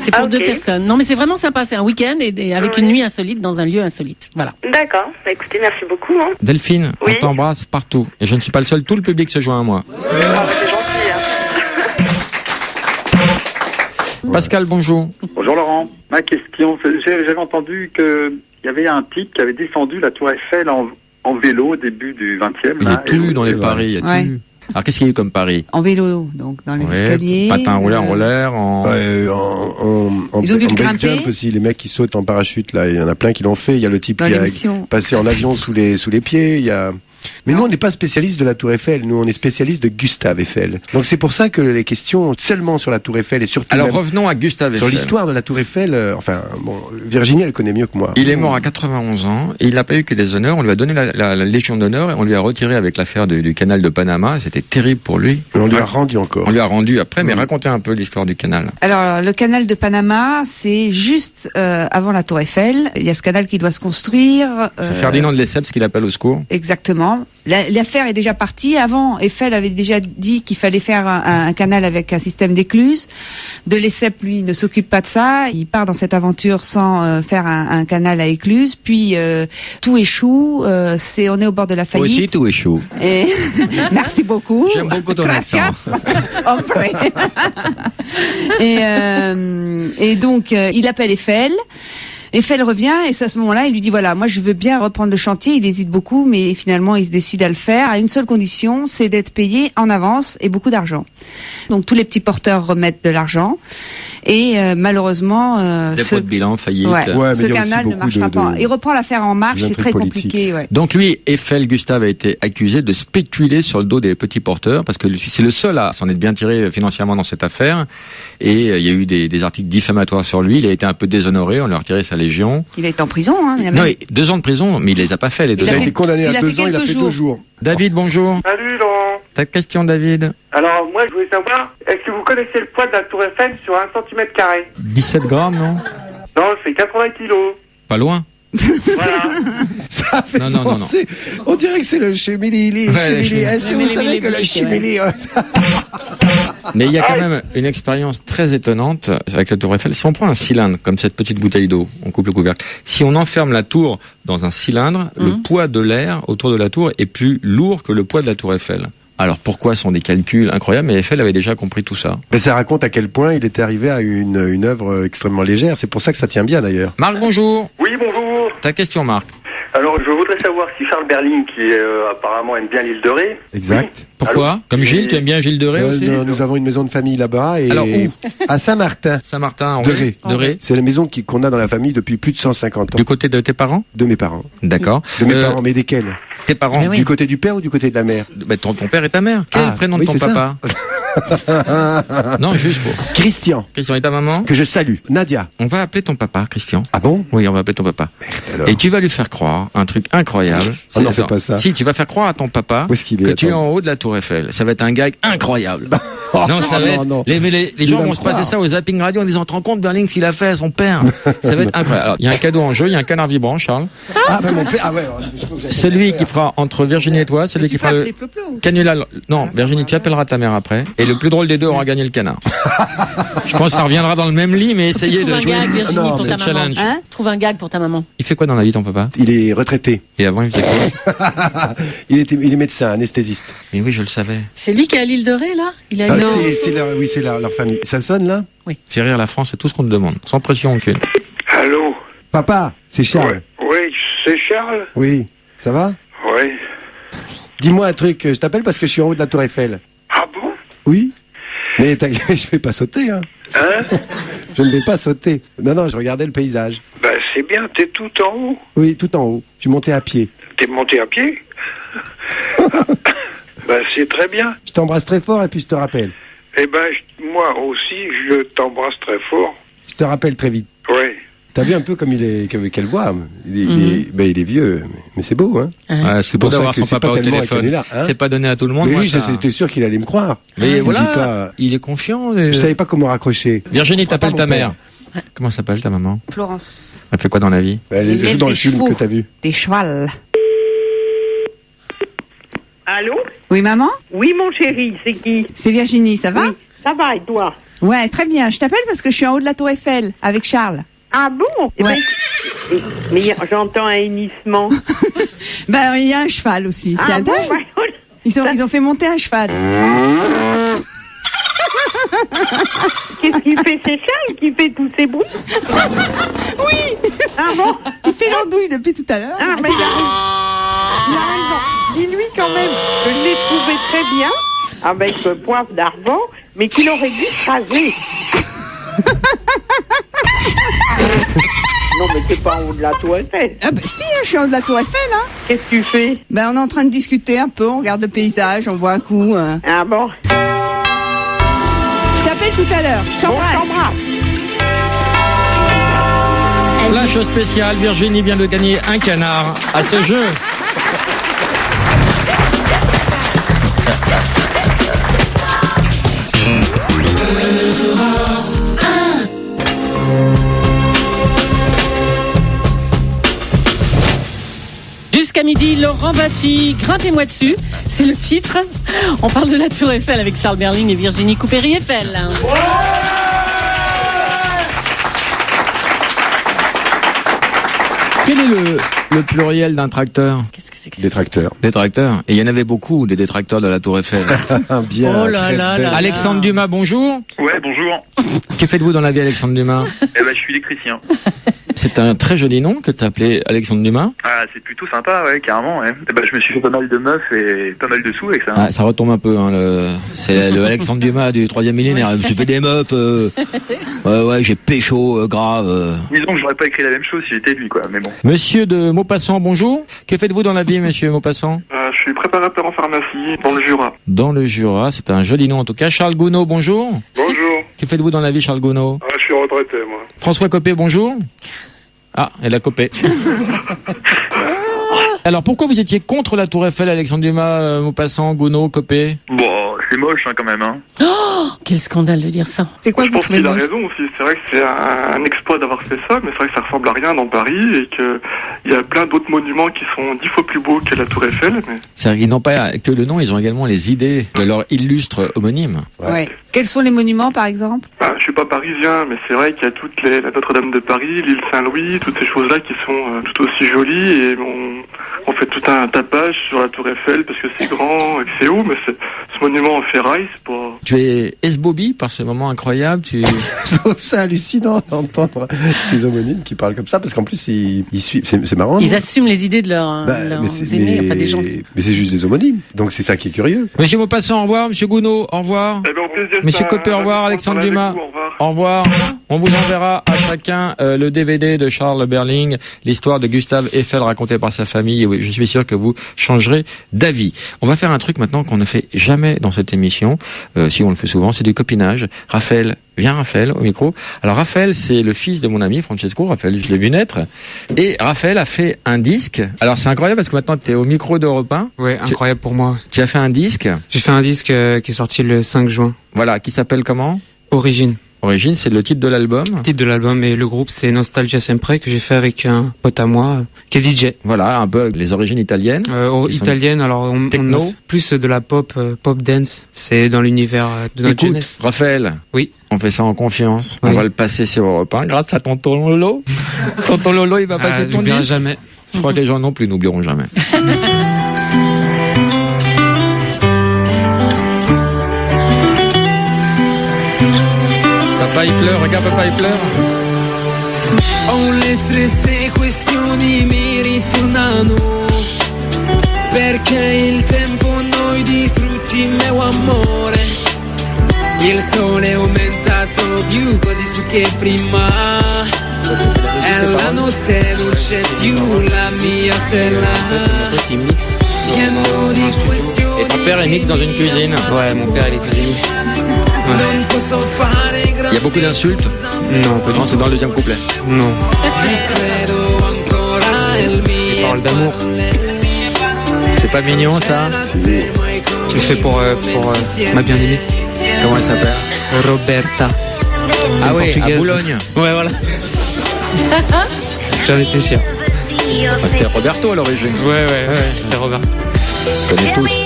C'est pour Ah, ok. deux personnes. Non, mais c'est vraiment sympa. C'est un week-end et avec une nuit insolite dans un lieu insolite. Voilà. D'accord. Bah, écoutez, merci beaucoup. Hein. Delphine, Oui. on t'embrasse partout. Et je ne suis pas le seul, tout le public se joint à moi. Ah, c'est gentil. Hein. Pascal, bonjour. Bonjour Laurent. Ma question, j'avais entendu qu'il y avait un type qui avait descendu la Tour Eiffel en vélo au début du 20e. Il y a tout dans les c'est vrai. paris, il y a Ouais. tout. Alors qu'est-ce qu'il y a eu comme pari? En vélo, donc dans les Ouais, escaliers. patin rouleur, roller, en... Ils ont dû le base grimper. jump aussi, les mecs qui sautent en parachute, là, il y en a plein qui l'ont fait. Il y a le type Dans qui a l'émission. passé en avion sous les pieds. Il y a. Mais nous, on n'est pas spécialiste de la Tour Eiffel. Nous, on est spécialiste de Gustave Eiffel. Donc c'est pour ça que les questions seulement sur la Tour Eiffel et surtout Alors même revenons à Gustave sur Eiffel. l'histoire de la Tour Eiffel. Enfin, bon, Virginie, elle connaît mieux que moi. Il est mort à 91 ans et il n'a pas eu que des honneurs. On lui a donné la Légion d'honneur et on lui a retiré avec l'affaire du canal de Panama. C'était terrible pour lui. Mais on lui a rendu encore. On lui a rendu après, mais Oui. racontez un peu l'histoire du canal. Alors, le canal de Panama, c'est juste avant la Tour Eiffel. Il y a ce canal qui doit se construire. C'est Ferdinand de Lesseps qui l'appelle au secours. Exactement. L'affaire est déjà partie. Avant, Eiffel avait déjà dit qu'il fallait faire un canal avec un système d'écluses. De Lesseps, lui, ne s'occupe pas de ça. Il part dans cette aventure sans faire un canal à écluses. Puis tout échoue. On est au bord de la faillite. Aussi, tout échoue. Et merci beaucoup. J'aime beaucoup ton Gracias. accent. Hombre. et donc, il appelle Eiffel. Eiffel revient et c'est à ce moment-là, il lui dit voilà, moi je veux bien reprendre le chantier. Il hésite beaucoup, mais finalement il se décide à le faire à une seule condition, c'est d'être payé en avance et beaucoup d'argent. Donc tous les petits porteurs remettent de l'argent et malheureusement, Dépôt de bilan, faillite. ouais, Ouais, mais ce il y a aussi canal ne beaucoup marchera de- pas. Il reprend l'affaire en marche, c'est d'intrigues très politiques. compliqué. Ouais. Donc lui, Eiffel Gustave a été accusé de spéculer sur le dos des petits porteurs parce que c'est le seul à s'en être bien tiré financièrement dans cette affaire. Et il y a eu des articles diffamatoires sur lui. Il a été un peu déshonoré. On lui a retiré sa légion. Il a été en prison. Hein, il a Non, même- 2 ans de prison, mais il les a pas fait les 2 Il Il ans. a fait- été condamné il à a 2 fait ans, il a quelques fait jours. 2 jours. David, bonjour. Salut Laurent. Ta question, David. Alors moi je voulais savoir, est-ce que vous connaissez le poids de la Tour Eiffel sur 1 cm²? 17 grammes, non? Non, c'est 80 kilos. Pas loin. Voilà. Ça fait Non, non, non, penser. On dirait que c'est le Chemili. Ouais, Chemili. Est-ce que le vous Chemili, savez que le ouais. Chemili. Mais il y a quand même une expérience très étonnante avec la tour Eiffel. Si on prend un cylindre, comme cette petite bouteille d'eau, on coupe le couvercle. Si on enferme la tour dans un cylindre, le poids de l'air autour de la tour est plus lourd que le poids de la tour Eiffel. Alors pourquoi sont des calculs incroyables? Mais Eiffel avait déjà compris tout ça. Mais ça raconte à quel point il était arrivé à une œuvre extrêmement légère. C'est pour ça que ça tient bien d'ailleurs. Marc, bonjour. Oui, bonjour. Ta question, Marc. Alors, je voudrais savoir si Charles Berling, qui apparemment aime bien l'île de Ré. Exact. Pourquoi? Allô? Comme Gilles, tu aimes bien Gilles de Ré aussi? Nous avons une maison de famille là-bas et Alors, où? à Saint-Martin. Saint-Martin, en De Ré. Ré. De Ré. C'est la maison qu'on a dans la famille depuis plus de 150 ans. Du côté de tes parents? De mes parents. D'accord. De mes parents, mais desquels? Tes parents? Du côté du père ou du côté de la mère? Bah, ton père et ta mère. Quel est le prénom de oui, ton c'est ça. papa? Non, juste pour. Christian, Christian et ta maman? que je salue. Nadia. On va appeler ton papa, Christian. Ah bon? Oui, on va appeler ton papa. alors. Et tu vas lui faire croire un truc incroyable. Oh non, fais Attends, pas ça. Si, tu vas faire croire à ton papa Où est-ce qu'il est? que tu es Attends. en haut de la tour Eiffel. Ça va être un gag incroyable. Oh, Non, ça va être. non. Les Il gens va vont me se passer croire. ça au zapping radio en disant, te rends compte, Berling, ce qu'il a fait à son père. Ça va être incroyable. Alors, il y a un cadeau en jeu, il y a un canard vibrant, Charles. Ah, ben mon père. Ah ouais. faut que j'aille- Celui qui fera entre Virginie et toi, celui qui fera le canular. Non, Virginie, tu appelleras ta mère après. Et le plus drôle des deux aura gagné le canard. Je pense que ça reviendra dans le même lit, mais essayez Trouve de un jouer. gag, Virginie, Non, pour c'est ta le maman. challenge. Hein? Trouve un gag pour ta maman. Il fait quoi dans la vie, ton papa? Il est retraité. Et avant, il faisait quoi? Il est médecin, anesthésiste. Mais oui, je le savais. C'est lui qui est à l'île de Ré, là? Il a Ah, une... c'est leur famille. Ça sonne là? Fait rire la France, c'est tout ce qu'on te demande. Sans pression aucune. Allô? Papa, c'est Charles. Oui, c'est Charles? Oui. Ça va? Oui. Dis-moi un truc. Je t'appelle parce que je suis en haut de la tour Eiffel. Ah bon? Oui. Mais je vais pas sauter, hein. Hein? Je ne vais pas sauter. Non, je regardais le paysage. Bah c'est bien, t'es tout en haut. Oui, tout en haut. Je suis monté à pied. T'es monté à pied? Bah c'est très bien. Je t'embrasse très fort et puis je te rappelle. Eh ben, moi aussi, je t'embrasse très fort. Je te rappelle très vite. Ouais. T'as vu un peu comme il est, quelle voix. Il est vieux, mais c'est beau, hein. C'est beau d'avoir son papa au téléphone. C'est pas donné à tout le monde. Mais lui, j'étais sûr qu'il allait me croire. Mais voilà, il est confiant. Je savais pas comment raccrocher. Virginie, t'appelles ta mère. Comment s'appelle ta maman? Florence. Elle fait quoi dans la vie? Elle joue dans le film que t'as vu. Des chevals. Allô? Oui, maman? Oui, mon chéri, c'est qui? C'est Virginie, ça va? Oui, ça va, et toi? Ouais, très bien. Je t'appelle parce que je suis en haut de la Tour Eiffel avec Charles. Ah bon? Ouais. Mais j'entends un hennissement. Ben, il y a un cheval aussi. C'est intéressant. Bon, Ils ont fait monter un cheval. Qu'est-ce qu'il fait? C'est Charles qui fait tous ces bruits? Oui. Ah bon? Il fait l'andouille depuis tout à l'heure. Ah, mais il a raison. Dis-lui quand même, je l'ai trouvé très bien, avec le poivre d'Arvon, mais qu'il aurait dû se raser. Non, mais t'es pas en haut de la Tour Eiffel. Ah ben si, je suis en haut de la Tour Eiffel, hein. Qu'est-ce que tu fais? Ben on est en train de discuter un peu, on regarde le paysage, on voit un coup. Ah bon? Je t'appelle tout à l'heure, je t'embrasse. Flash spécial, Virginie vient de gagner un canard à ce jeu. Jusqu'à midi, Laurent Baffy, grimpez-moi dessus, c'est le titre. On parle de la Tour Eiffel avec Charles Berling et Virginie Coupéry-Eiffel. Quel est le pluriel d'un tracteur? Qu'est-ce que c'est que ça? Des tracteurs. Des tracteurs. Et il y en avait beaucoup, des détracteurs de la Tour Eiffel. Bien. Oh là là là. Alexandre Dumas, bonjour. Ouais, bonjour. Que faites-vous dans la vie, Alexandre Dumas? Eh ben, je suis électricien. C'est un très joli nom que tu as appelé Alexandre Dumas. Ah, c'est plutôt sympa, ouais, carrément, ouais. Eh ben, je me suis fait pas mal de meufs et pas mal de sous avec ça. Ah, ça retombe un peu, hein, c'est le Alexandre Dumas du 3e millénaire. Je me suis fait des meufs, ouais, j'ai pécho, grave. Disons que j'aurais pas écrit la même chose si j'étais lui, quoi, mais bon. Monsieur de Maupassant, bonjour. Que faites-vous dans la vie, monsieur Maupassant? Je suis préparateur en pharmacie dans le Jura. Dans le Jura, c'est un joli nom en tout cas. Charles Gounod, bonjour. Bonjour. Que faites-vous dans la vie, Charles Gounod? Je suis retraité, moi. François Copé, bonjour. Ah, elle a copé. Alors, pourquoi vous étiez contre la Tour Eiffel, Alexandre Dumas, Maupassant, Gounod, Copé? Bon, c'est moche, hein, quand même, hein. Oh, quel scandale de dire ça. C'est quoi que je vous pense trouvez qu'il a moche? raison aussi. C'est vrai que c'est un exploit d'avoir fait ça, mais c'est vrai que ça ressemble à rien dans Paris et qu'il y a plein d'autres monuments qui sont 10 fois plus beaux que la Tour Eiffel. Mais... C'est-à-dire qu'ils n'ont pas que le nom, ils ont également les idées de leur illustre homonyme. Ouais. Quels sont les monuments, par exemple? Je suis pas parisien, mais c'est vrai qu'il y a la Notre-Dame de Paris, l'île Saint-Louis, toutes ces choses-là qui sont tout aussi jolies et on fait tout un tapage sur la Tour Eiffel parce que c'est grand et que c'est haut, mais ce monument en ferraille, c'est pas... Tu es esbobie par ce moment incroyable. Je trouve ça hallucinant d'entendre ces homonymes qui parlent comme ça, parce qu'en plus ils suivent, c'est marrant. Ils assument les idées de leurs aînés, enfin des gens. Mais c'est juste des homonymes, donc c'est ça qui est curieux. Monsieur Maupassant, au revoir. Monsieur Gounod, au revoir. Eh ben, au plaisir. Monsieur Copé, au revoir. Alexandre Dumas, au revoir. On vous enverra à chacun le DVD de Charles Berling, l'histoire de Gustave Eiffel racontée par sa famille. Et oui, je suis sûr que vous changerez d'avis. On va faire un truc maintenant qu'on ne fait jamais dans cette émission, si on le fait souvent, c'est du copinage. Raphaël, viens Raphaël au micro. Alors Raphaël, c'est le fils de mon ami Francesco. Raphaël, je l'ai vu naître. Et Raphaël a fait un disque. Alors c'est incroyable parce que maintenant tu es au micro d'Europe 1. Ouais, incroyable pour moi. Tu as fait un disque. J'ai fait un disque qui est sorti le 5 juin. Voilà, qui s'appelle comment? Origine. Origine, c'est le titre de l'album. Le titre de l'album, et le groupe c'est Nostalgia Sempre, que j'ai fait avec un pote à moi qui est DJ. Voilà, un peu les origines italiennes. Italienne, alors on a plus de la pop dance. C'est dans l'univers de notre jeunesse. Raphaël. Oui. On fait ça en confiance. Oui. On va le passer sur Europe 1 grâce à tonton Lolo. Tonton Lolo, il va passer ton disque. Jamais. Je crois que les gens non plus n'oublieront jamais. Papa il pleure, regarde papa il pleure. Ho le stesse questioni mi ritornano, perché il tempo noi distrutti meu amore. Il sole è aumentato più così su che prima, e la notte non c'è più la mia stella. Pieno di questioni. Et ton père il mixe dans une cuisine. Ouais, mon père il est cuisinier. Non posso fare. Il y a beaucoup d'insultes. Non, pas du Non, c'est dans le deuxième couplet. Non. C'est des paroles d'amour. C'est pas mignon, ça? Tu le fais pour ma bien-aimée. Comment elle s'appelle? Roberta. Ah oui, à portugaise. Boulogne. Ouais, voilà. J'en étais sûr. Ah, c'était Roberto à l'origine. Ouais, c'était Roberto. On connaît tous.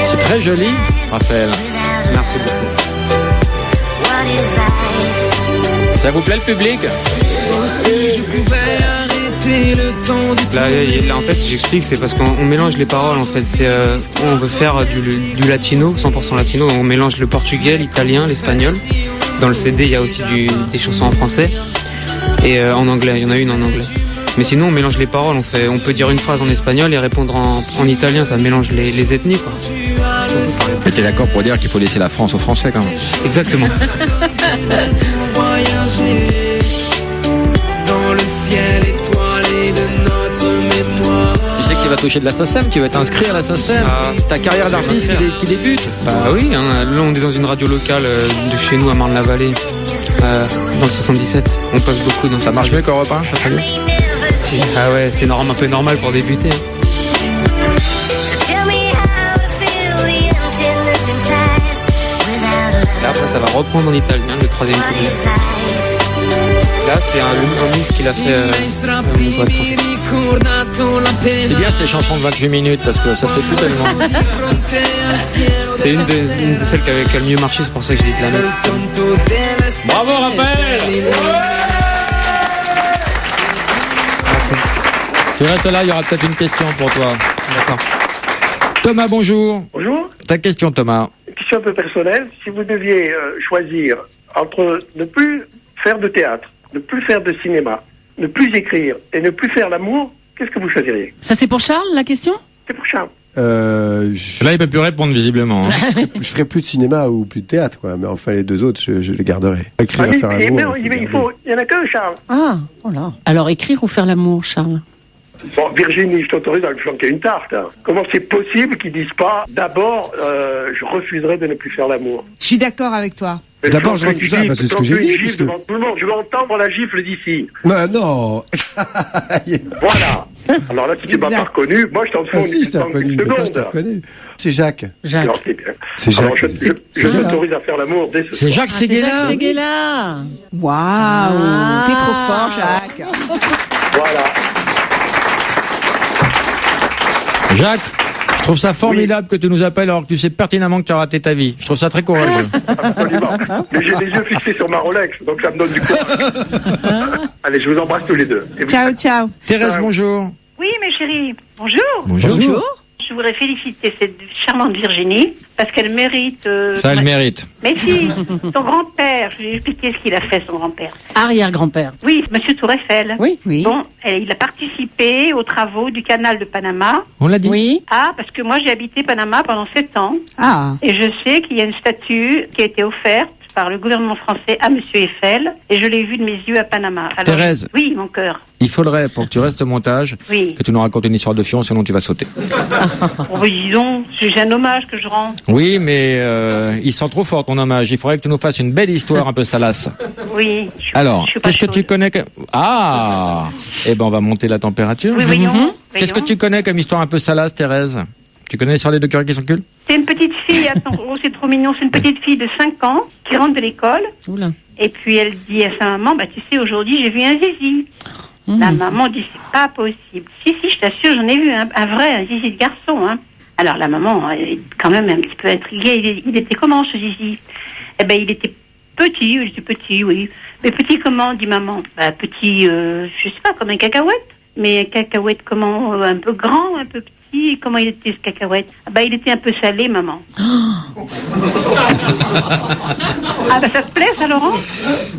C'est très joli, Raphaël. Merci beaucoup. Ça vous plaît le public? Là, en fait, j'explique, c'est parce qu'on mélange les paroles. En fait, on veut faire du latino, 100% latino. On mélange le portugais, l'italien, l'espagnol. Dans le CD, il y a aussi des chansons en français et en anglais. Il y en a une en anglais. Mais sinon, on mélange les paroles. On peut dire une phrase en espagnol et répondre en italien. Ça mélange les ethnies, quoi. Mais t'es d'accord pour dire qu'il faut laisser la France aux Français quand même? Exactement. Dans le ciel étoilé de notre mémoire. Tu sais que tu vas toucher de la SACEM, tu vas t'inscrire à la SACEM. Ta carrière d'artiste qui débute. Bah oui, hein, là on est dans une radio locale de chez nous à Marne-la-Vallée, dans le 77. On passe beaucoup dans ça. Marche mieux qu'Europe 1, chaque année? Ah ouais, c'est un peu normal pour débuter. Là après ça va reprendre en italien, le troisième couplet. Là c'est un mix qu'il a fait mon pote. C'est bien ces chansons de 28 minutes parce que ça se fait plus tellement. C'est une de celles qui a le mieux marché, c'est pour ça que j'ai dit de la mettre. Bravo Raphaël. Merci. Tu restes là, il y aura peut-être une question pour toi. D'accord. Thomas, bonjour. Bonjour. Ta question, Thomas. Une question un peu personnelle. Si vous deviez choisir entre ne plus faire de théâtre, ne plus faire de cinéma, ne plus écrire et ne plus faire l'amour, qu'est-ce que vous choisiriez? Ça, c'est pour Charles, la question? C'est pour Charles. Là, il peut plus répondre visiblement. Hein. Je ferai plus de cinéma ou plus de théâtre, quoi. Mais enfin, les deux autres, je les garderai. Écrire, faire l'amour. Il y en a qu'un, Charles. Ah, voilà. Alors, écrire ou faire l'amour, Charles? Bon, Virginie, je t'autorise à lui flanquer une tarte. Hein. Comment c'est possible qu'ils disent pas, d'abord, je refuserai de ne plus faire l'amour? Je suis d'accord avec toi. D'abord, je refuse ça, c'est ce que j'ai dit. Devant tout le monde. Je veux entendre la gifle d'ici. Mais non. Voilà. Alors là, si tu m'as pas reconnu, moi je t'en fous si, je t'ai reconnu. Je t'ai reconnu. C'est Jacques. Jacques. Alors, c'est bien. C'est Jacques. Alors, je t'autorise à faire l'amour dès ce soir. C'est Jacques Séguéla. Séguéla. Waouh, t'es trop fort, Jacques. Voilà. Jacques, je trouve ça formidable que tu nous appelles alors que tu sais pertinemment que tu as raté ta vie. Je trouve ça très courageux. Absolument. Mais j'ai les yeux fixés sur ma Rolex, donc ça me donne du courage. Allez, je vous embrasse tous les deux. Ciao, ciao. Thérèse, bonjour. Oui, mes chéris, bonjour. Bonjour. Je voudrais féliciter cette charmante Virginie parce qu'elle mérite. Ça, elle mérite. Mais si, son grand-père, je vais expliquer ce qu'il a fait, son grand-père. Arrière-grand-père. Oui, Monsieur Tour Eiffel. Oui, oui. Bon, il a participé aux travaux du canal de Panama. On l'a dit. Oui. Ah, parce que moi j'ai habité Panama pendant 7 ans. Ah. Et je sais qu'il y a une statue qui a été offerte par le gouvernement français à Monsieur Eiffel. Et je l'ai vue de mes yeux à Panama. Alors, Thérèse. Oui, mon cœur. Il faudrait, pour que tu restes au montage, Oui. que tu nous racontes une histoire de fion, sinon tu vas sauter. Bon, dis donc, j'ai un hommage que je rends. Oui, mais il sent trop fort ton hommage. Il faudrait que tu nous fasses une belle histoire un peu salace. Oui. Alors, suis pas qu'est-ce que chaude. tu connais que... Ah. Eh ben, on va monter la température. Oui, voyons. Qu'est-ce que tu connais comme histoire un peu salace, Thérèse? Tu connais l'histoire des deux curés qui s'enculent? C'est une petite fille, attends, oh, c'est trop mignon, c'est une petite fille de 5 ans qui rentre de l'école. Oula. Et puis elle dit à sa maman, bah tu sais, aujourd'hui j'ai vu un zizi. La maman dit, c'est pas possible. Si, je t'assure, j'en ai vu un vrai, un zizi de garçon. Hein. Alors la maman, elle est quand même un petit peu intriguée. Il était comment ce zizi? Eh ben il était petit, oui. Mais petit comment, dit maman? Bah petit, je sais pas, comme un cacahuète. Mais un cacahuète comment? Un peu grand, un peu petit. Comment il était ce cacahuète? Ah bah il était un peu salé, maman. Ah bah ça te plaît ça, Laurent?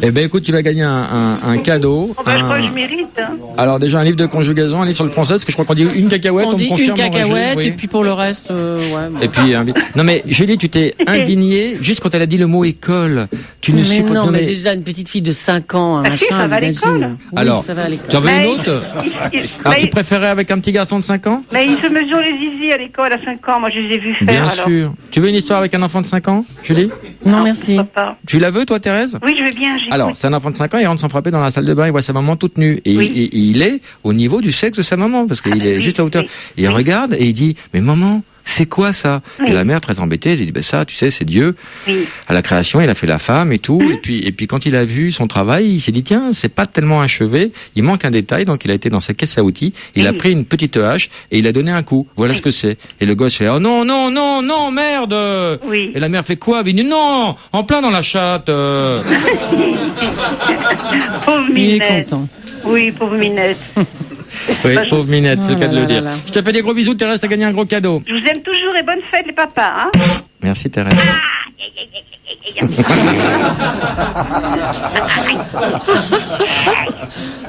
Eh ben écoute, tu vas gagner un cadeau. Oh bah je crois que je mérite. Hein. Alors déjà un livre de conjugaison, un livre sur le français, parce que je crois qu'on dit une cacahuète, On me dit confirme. une cacahuète, oui. et puis pour le reste, ouais. Et puis non mais Julie, tu t'es indignée juste quand elle a dit le mot école. Tu ne Mais supportes non, mais déjà une petite fille de 5 ans, un Ah si, machin, ça va à imagine. l'école. Oui, Alors, ça va à l'école. tu en veux une autre? Alors Mais tu préférais avec un petit garçon de 5 ans? Mais ils se mesurent les zizi à l'école à 5 ans. Moi, je les ai vus faire. Bien alors. sûr. Tu veux une histoire avec un enfant de 5 ans, Julie? Non, merci. Papa. Tu la veux, toi, Thérèse? Oui, je veux bien. j'écoute. Alors, c'est un enfant de 5 ans, il rentre sans frapper dans la salle de bain, il voit sa maman toute nue. Et, et il est au niveau du sexe de sa maman, parce qu'il est juste à hauteur. Et il regarde et il dit, mais maman, c'est quoi ça? Et la mère, très embêtée, elle dit, ben ça, tu sais, c'est Dieu. À la création, il a fait la femme et tout. Et puis quand il a vu son travail, il s'est dit, tiens, c'est pas tellement achevé, il manque un détail. Donc il a été dans sa caisse à outils, il a pris une petite hache et il a donné un coup. Voilà ce que c'est. Et le gosse fait, oh non, non, non, non, merde. Et la mère fait quoi? Il dit, non, en plein dans la chatte. Pauvre Il est Minette. content. Oui, pauvre Minette. Oui, pauvre Minette, c'est le cas de là le dire. là. Je te fais des gros bisous, Thérèse, t'as gagné un gros cadeau. Je vous aime toujours et bonne fête les papas. Hein. Merci, Thérèse.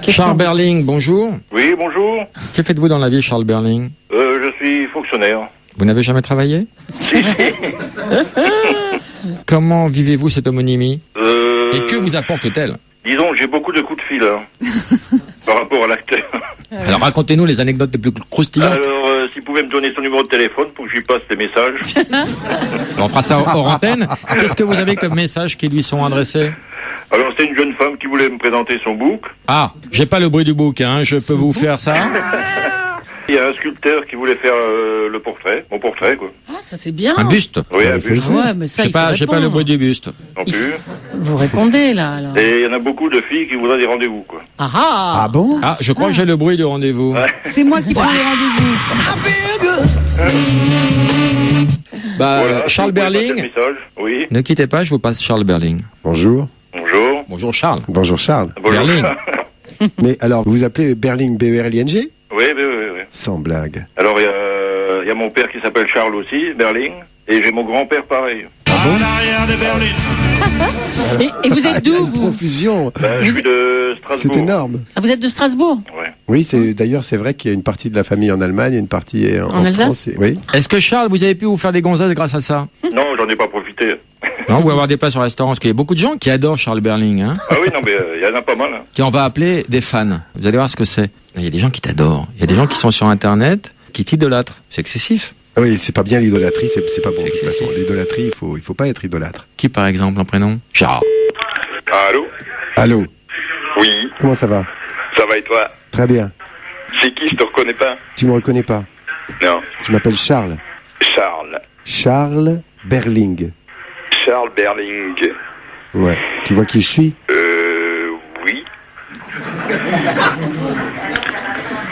Charles Berling, bonjour. Oui, bonjour. Que faites-vous dans la vie, Charles Berling? Je suis fonctionnaire. Vous n'avez jamais travaillé? Comment vivez-vous cette homonymie? Et que vous apporte-t-elle? Disons, j'ai beaucoup de coups de fil hein, par rapport à l'acteur. Alors racontez-nous les anecdotes les plus croustillantes. Alors, s'il pouvait me donner son numéro de téléphone pour que je lui passe des messages. On fera ça hors antenne. Qu'est-ce que vous avez comme messages qui lui sont adressés? Alors, c'est une jeune femme qui voulait me présenter son bouc. Ah, j'ai pas le bruit du bouc, hein. Je peux vous faire ça? Il y a un sculpteur qui voulait faire le portrait, mon portrait, quoi. Ah, ça c'est bien. Un buste? Oui, un buste. Ouais, mais ça, il faut j'ai pas le répondre. bruit du buste. Non plus. Vous répondez là, alors. Et il y en a beaucoup de filles qui voudraient des rendez-vous, quoi. Ah ah. Ah bon? Ah, je crois que j'ai le bruit du rendez-vous. C'est moi qui prends les rendez-vous. Bah, Voilà, si Charles vous pouvez passer Berling, le message. Oui. ne quittez pas, je vous passe Charles Berling. Bonjour. Bonjour. Bonjour Charles. Bonjour Charles. Bonjour. Berling. Mais alors, vous vous appelez Berling, B-E-R-L-I-N-G? Oui, oui, oui, oui. Sans blague. Alors, il y a mon père qui s'appelle Charles aussi, Berling, et j'ai mon grand-père pareil. Et vous êtes d'où, Une vous? profusion. Je suis de Strasbourg. C'est énorme. Ah, vous êtes de Strasbourg? Oui, d'ailleurs, c'est vrai qu'il y a une partie de la famille en Allemagne et une partie en Alsace France. Oui. Est-ce que Charles, vous avez pu vous faire des gonzesses grâce à ça? Non, j'en ai pas profité. Non, vous avoir des places au restaurant, parce qu'il y a beaucoup de gens qui adorent Charles Berling, hein. Ah oui, non, mais il y en a pas mal. Hein. Qui on va appeler des fans. Vous allez voir ce que c'est. Il y a des gens qui t'adorent. Il y a des gens qui sont sur Internet, qui t'idolâtrent. C'est excessif. Oui, c'est pas bien l'idolâtrie, c'est pas bon de toute façon. L'idolâtrie, il faut pas être idolâtre. Qui, par exemple, en prénom? Charles. Allô? Allô? Oui. Comment ça va? Ça va et toi? Très bien. C'est qui? Je te reconnais pas? Tu me reconnais pas? Non. Je m'appelle Charles. Charles. Charles Berling. Charles Berling. Ouais. Tu vois qui je suis? Oui.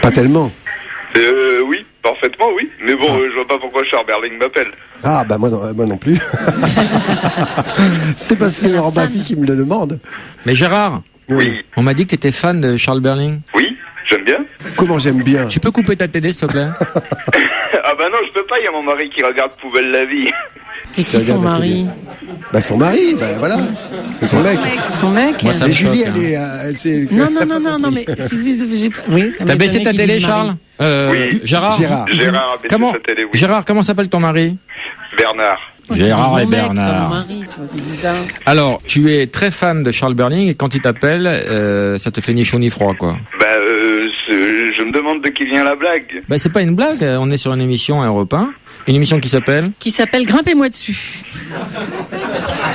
Pas tellement. Oui, parfaitement, oui. Mais bon, je vois pas pourquoi Charles Berling m'appelle. Ah, bah moi non plus. C'est parce que c'est Laurent Baffy qui me le demande. Mais Gérard. Oui. On m'a dit que t'étais fan de Charles Berling. Oui, j'aime bien. Comment j'aime bien? Tu peux couper ta télé, s'il te plaît? Ah bah non, je peux pas, il y a mon mari qui regarde Poubelle la vie. C'est qui son mari? Bah son mari, bah voilà. C'est son mec. Son mec? Moi, ça Et me Julie, choque, elle s'est... Non, mais oui, ça T'as baissé m'étonnait ta qu'il télé, dise Charles? Oui. Gérard? Gérard a baissé Comment, sa télé, oui. Gérard, comment s'appelle ton mari? Bernard. Gérard et Mon mec, pas mon Bernard. mari, tu vois, c'est bizarre. Alors, tu es très fan de Charles Berling et quand il t'appelle, ça te fait ni chaud ni froid, quoi. Bah, je me demande de qui vient la blague. Bah, c'est pas une blague, on est sur une émission à Europe 1. Une émission qui s'appelle? Qui s'appelle Grimpez-moi dessus.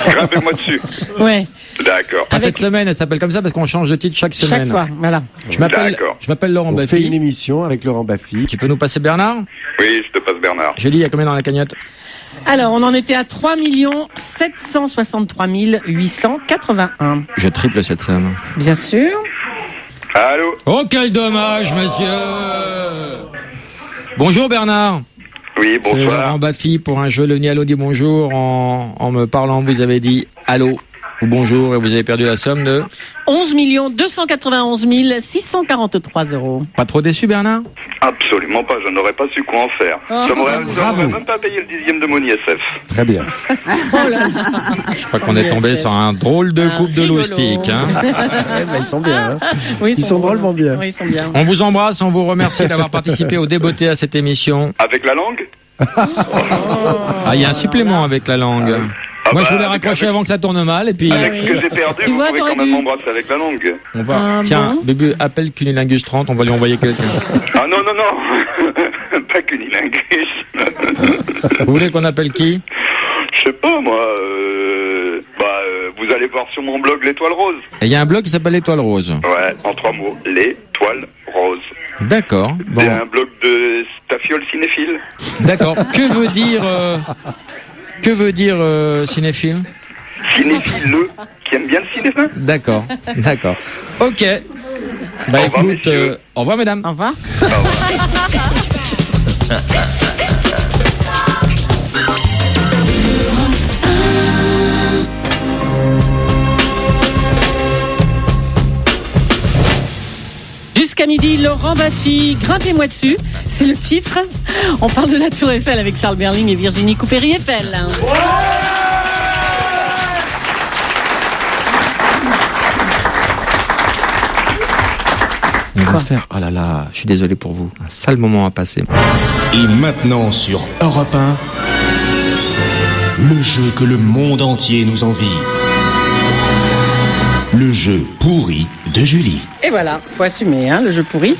Grimpez-moi dessus. Ouais. D'accord. Ah, cette semaine, elle s'appelle comme ça parce qu'on change de titre chaque semaine. Chaque fois, voilà. Je m'appelle Laurent On Baffy. fait une émission avec Laurent Baffy. Tu peux nous passer Bernard? Oui, je te passe Bernard. Julie, il y a combien dans la cagnotte? Alors, on en était à 3 763 881. Je triple cette somme. Bien sûr. Allô? Oh, quel dommage, monsieur! Bonjour Bernard. Oui, C'est bonsoir. Laurent Baffy pour un jeu. Le Nialo dit bonjour. En me parlant, vous avez dit allô ou bonjour et vous avez perdu la somme de 11 291 643 euros. Pas trop déçu, Bernard? Absolument pas, je n'aurais pas su quoi en faire. Oh, ça m'aurait même pas payé le 10e de mon ISF. Très bien. Je crois qu'on est tombé sur un drôle de couple de loustiques. Hein. Ils sont bien. Hein. Oui, ils sont drôlement bien. Oui, ils sont bien. On vous embrasse, on vous remercie d'avoir participé au débeauté à cette émission. Avec la langue? Ah, il y a un supplément avec la langue. Moi, je voulais raccrocher avant que ça tourne mal, et puis. Avec ce que j'ai perdu, vous pouvez quand même m'embrasser avec la langue. On va. Tiens, bébé, appelle Cunilingus 30, on va lui envoyer quelqu'un. Ah non, non, non. Pas Cunilingus. Vous voulez qu'on appelle qui? Je sais pas, moi. vous allez voir sur mon blog l'Étoile Rose. Et il y a un blog qui s'appelle l'Étoile Rose. Ouais, en 3 mots, l'Étoile Rose. D'accord. Bon. C'est un blog de stafiole cinéphile. D'accord. Que veut dire cinéphile? Cinéphile, qui aime bien le cinéma. D'accord. Ok. Bah Au revoir, écoute, au revoir mesdames. Au revoir. Jusqu'à midi, Laurent Baffy, grimpez-moi dessus, c'est le titre. On parle de la Tour Eiffel avec Charles Berling et Virginie Coupéry-Eiffel. On va faire, oh là là, je suis désolé pour vous, un sale moment à passer. Et maintenant sur Europe 1, le jeu que le monde entier nous envie. Le jeu pourri de Julie. Et voilà, faut assumer le jeu pourri.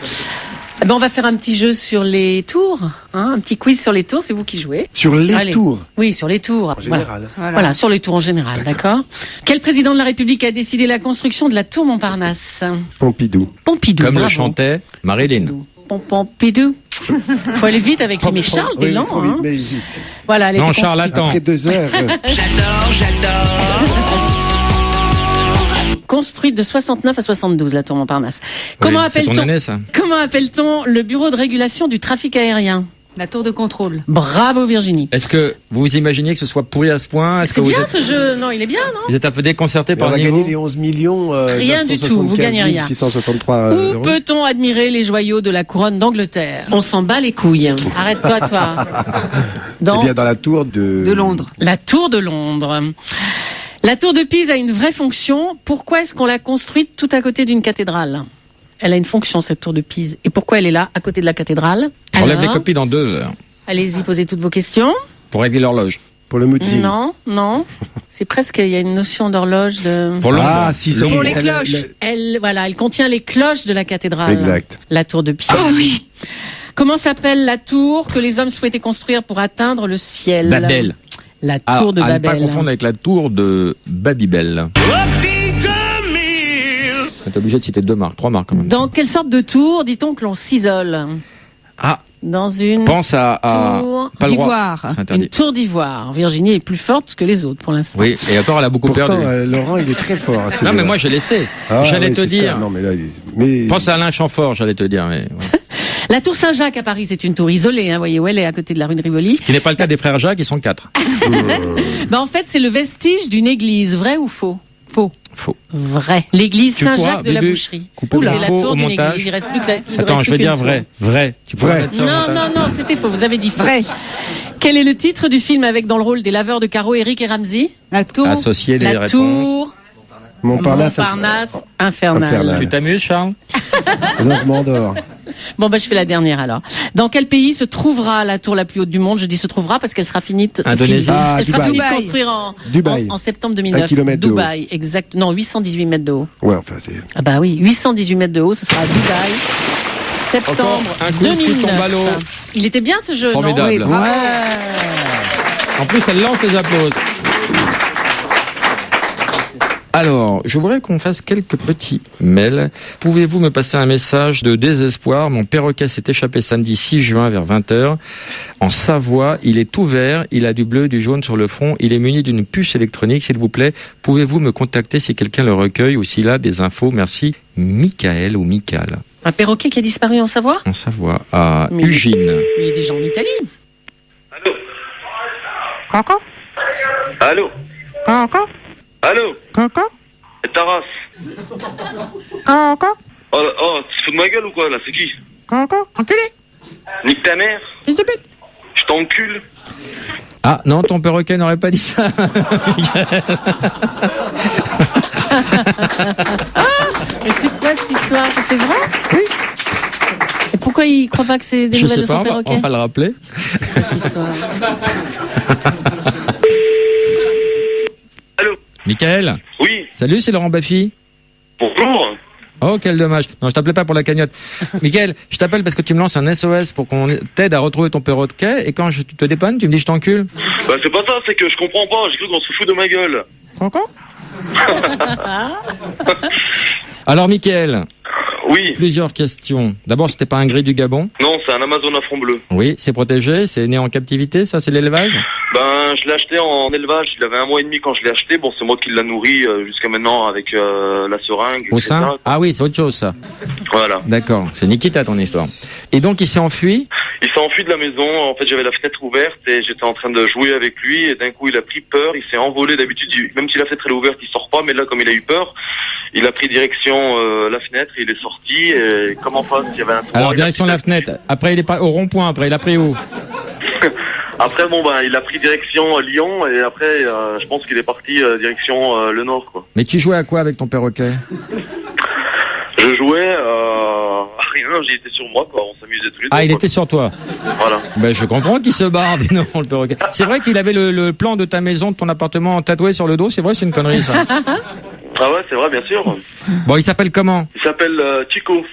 Eh ben, on va faire un petit jeu sur les tours, un petit quiz sur les tours, c'est vous qui jouez. Sur les tours? Oui, sur les tours. En général. Voilà, sur les tours en général, d'accord. Quel président de la République a décidé la construction de la tour Montparnasse? Pompidou. Pompidou, Comme bravo. le chantait Marilyn. Pompidou. Faut aller vite avec lui, mais Charles, t'es lent, hein. Voilà, elle Non, était Charles, construite. attends. Après 2 heures. Construite de 69 à 72, la tour Montparnasse. Comment Oui, c'est ton année, ça. Comment appelle-t-on le bureau de régulation du trafic aérien? La tour de contrôle. Bravo Virginie. Est-ce que vous imaginez que ce soit pourri à ce point? Est-ce que C'est vous bien êtes... ce jeu, non, il est bien, non? Vous êtes un peu déconcerté On par va le gagner niveau? les 11 millions. Rien du tout, vous gagnez rien. 663 Où euros. peut-on admirer les joyaux de la couronne d'Angleterre? On s'en bat les couilles. Arrête-toi, toi. Eh bien, dans la tour de Londres. La tour de Londres. La tour de Pise a une vraie fonction. Pourquoi est-ce qu'on l'a construite tout à côté d'une cathédrale? Elle a une fonction, cette tour de Pise. Et pourquoi elle est là, à côté de la cathédrale? On lève les Alors, copies dans 2 heures. allez-y, posez toutes vos questions. Pour régler l'horloge. Pour le Moutine. Non. C'est presque, il y a une notion d'horloge de... Pour l'ombre. Ah, si, c'est L'ombre. Pour les cloches. Elle contient les cloches de la cathédrale. Exact. La tour de Pise. Oh oui. Comment s'appelle la tour que les hommes souhaitaient construire pour atteindre le ciel? Babel. La tour Alors, de à ne pas Babel. confondre avec la tour de Babybel. T'es obligé de citer 2 marques, 3 marques quand même. Dans quelle sorte de tour dit-on que l'on s'isole? Ah, Dans une pense à tour pas le droit. d'ivoire. C'est interdit. Une tour d'ivoire. Virginie est plus forte que les autres pour l'instant. Oui, et encore elle a beaucoup Pourtant, perdu. Laurent, il est très fort. à ce Non mais jeu-là. moi je laissé. Ah, J'allais oui, te c'est dire. ça. Non, mais là, mais Pense à Alain Chamfort, j'allais te dire. Mais... ouais. La tour Saint-Jacques à Paris, c'est une tour isolée. Voyez où elle est, à côté de la rue de Rivoli. Ce qui n'est pas le cas des frères Jacques, ils sont 4. En fait, c'est le vestige d'une église. Vrai ou faux? Faux. Vrai. L'église Tu Saint-Jacques pourras, de la Bubu, Boucherie. couper C'est le la faux tour au d'une montage. église. Il reste plus que la, il Attends, reste je vais plus dire qu'une vrai. tour. Vrai. Tu pourras Vrai. mettre ça au montage. Non, c'était faux. Vous avez dit faux. Vrai. Quel est le titre du film avec dans le rôle des laveurs de carreaux Eric et Ramsey? La tour. Associer les La réponses. tour Montparnasse. Montparnasse infernale. Infernale. Tu t'amuses, Charles? Non, je m'endors. Bon, je fais la dernière alors. Dans quel pays se trouvera la tour la plus haute du monde? Je dis se trouvera parce qu'elle sera finie. Indonésie. Ah, Elle sera Dubaï. finie de Dubaï. construire Dubaï. en septembre 2009. 1 kilomètre de haut. Dubaï, exact. Non, 818 mètres de haut. Ouais, enfin, c'est. Ah bah oui, 818 mètres de haut, ce sera à Dubaï. Septembre Encore un quiz qui 2009. tombe à l'eau. Il était bien ce jeu, Formidable. non? Oui, bravo. En plus, elle lance les applaudissements. Alors, je voudrais qu'on fasse quelques petits mails. Pouvez-vous me passer un message de désespoir? Mon perroquet s'est échappé samedi 6 juin vers 20h. En Savoie, il est tout vert, il a du bleu, du jaune sur le front, il est muni d'une puce électronique. S'il vous plaît, pouvez-vous me contacter si quelqu'un le recueille ou s'il a des infos? Merci. Michael ou Michael. Un perroquet qui a disparu en Savoie? En Savoie, à Mais- Ugine. Il est déjà en Italie. Allô? Allô? Allô? Taras? Oh, tu te fous de ma gueule ou quoi, là? C'est qui? Enculé. Nique ta mère? Je t'encule. Ah non, ton perroquet n'aurait pas dit ça. Mais c'est quoi cette histoire? C'était vrai? Oui. Et pourquoi il croit pas que c'est des Je nouvelles sais de pas, son on perroquet? va le rappeler. Cette histoire. Allô? Michael? Oui. Salut, c'est Laurent Baffy. Bonjour. Oh, quel dommage. Non, je t'appelais pas pour la cagnotte. Michael, je t'appelle parce que tu me lances un SOS pour qu'on t'aide à retrouver ton perroquet et quand je te dépanne, tu me dis je t'encule. Bah, c'est pas ça, c'est que je comprends pas. J'ai cru qu'on se fout de ma gueule. Quoi Alors, Mickaël. Oui. Plusieurs questions. D'abord, c'était pas un gris du Gabon? Non, c'est un Amazon à front bleu. Oui, c'est protégé, c'est né en captivité, ça, c'est l'élevage? Ben, je l'ai acheté en élevage. Il avait 1 mois et demi quand je l'ai acheté. Bon, c'est moi qui l'a nourri jusqu'à maintenant avec la seringue. Au etc. sein? Ah oui, c'est autre chose, ça. Voilà. D'accord, c'est Nikita, ton histoire. Et donc, il s'est enfui? Il s'est enfui de la maison. En fait, j'avais la fenêtre ouverte et j'étais en train de jouer avec lui. Et d'un coup, il a pris peur. Il s'est envolé. D'habitude, même si la fenêtre est ouverte, il sort pas. Mais là, comme il a eu peur, il a pris direction la fenêtre. Il est sorti. Et comme en face, il y avait un trou. Alors, direction la fenêtre. Après, il est pas au rond-point. Après, il a pris où? Après, bon, ben, il a pris direction Lyon. Et après, je pense qu'il est parti direction le nord, quoi. Mais tu jouais à quoi avec ton perroquet? Je jouais à rien, j'étais sur moi, quoi. On s'amusait tous les deux. Ah, il quoi. était sur toi. Voilà. Ben, je comprends qu'il se barre, dis non, le perroquet. C'est vrai qu'il avait le plan de ta maison, de ton appartement tatoué sur le dos, c'est vrai, c'est une connerie, ça. Ah ouais, c'est vrai, bien sûr. Bon, il s'appelle comment? Il s'appelle Chico.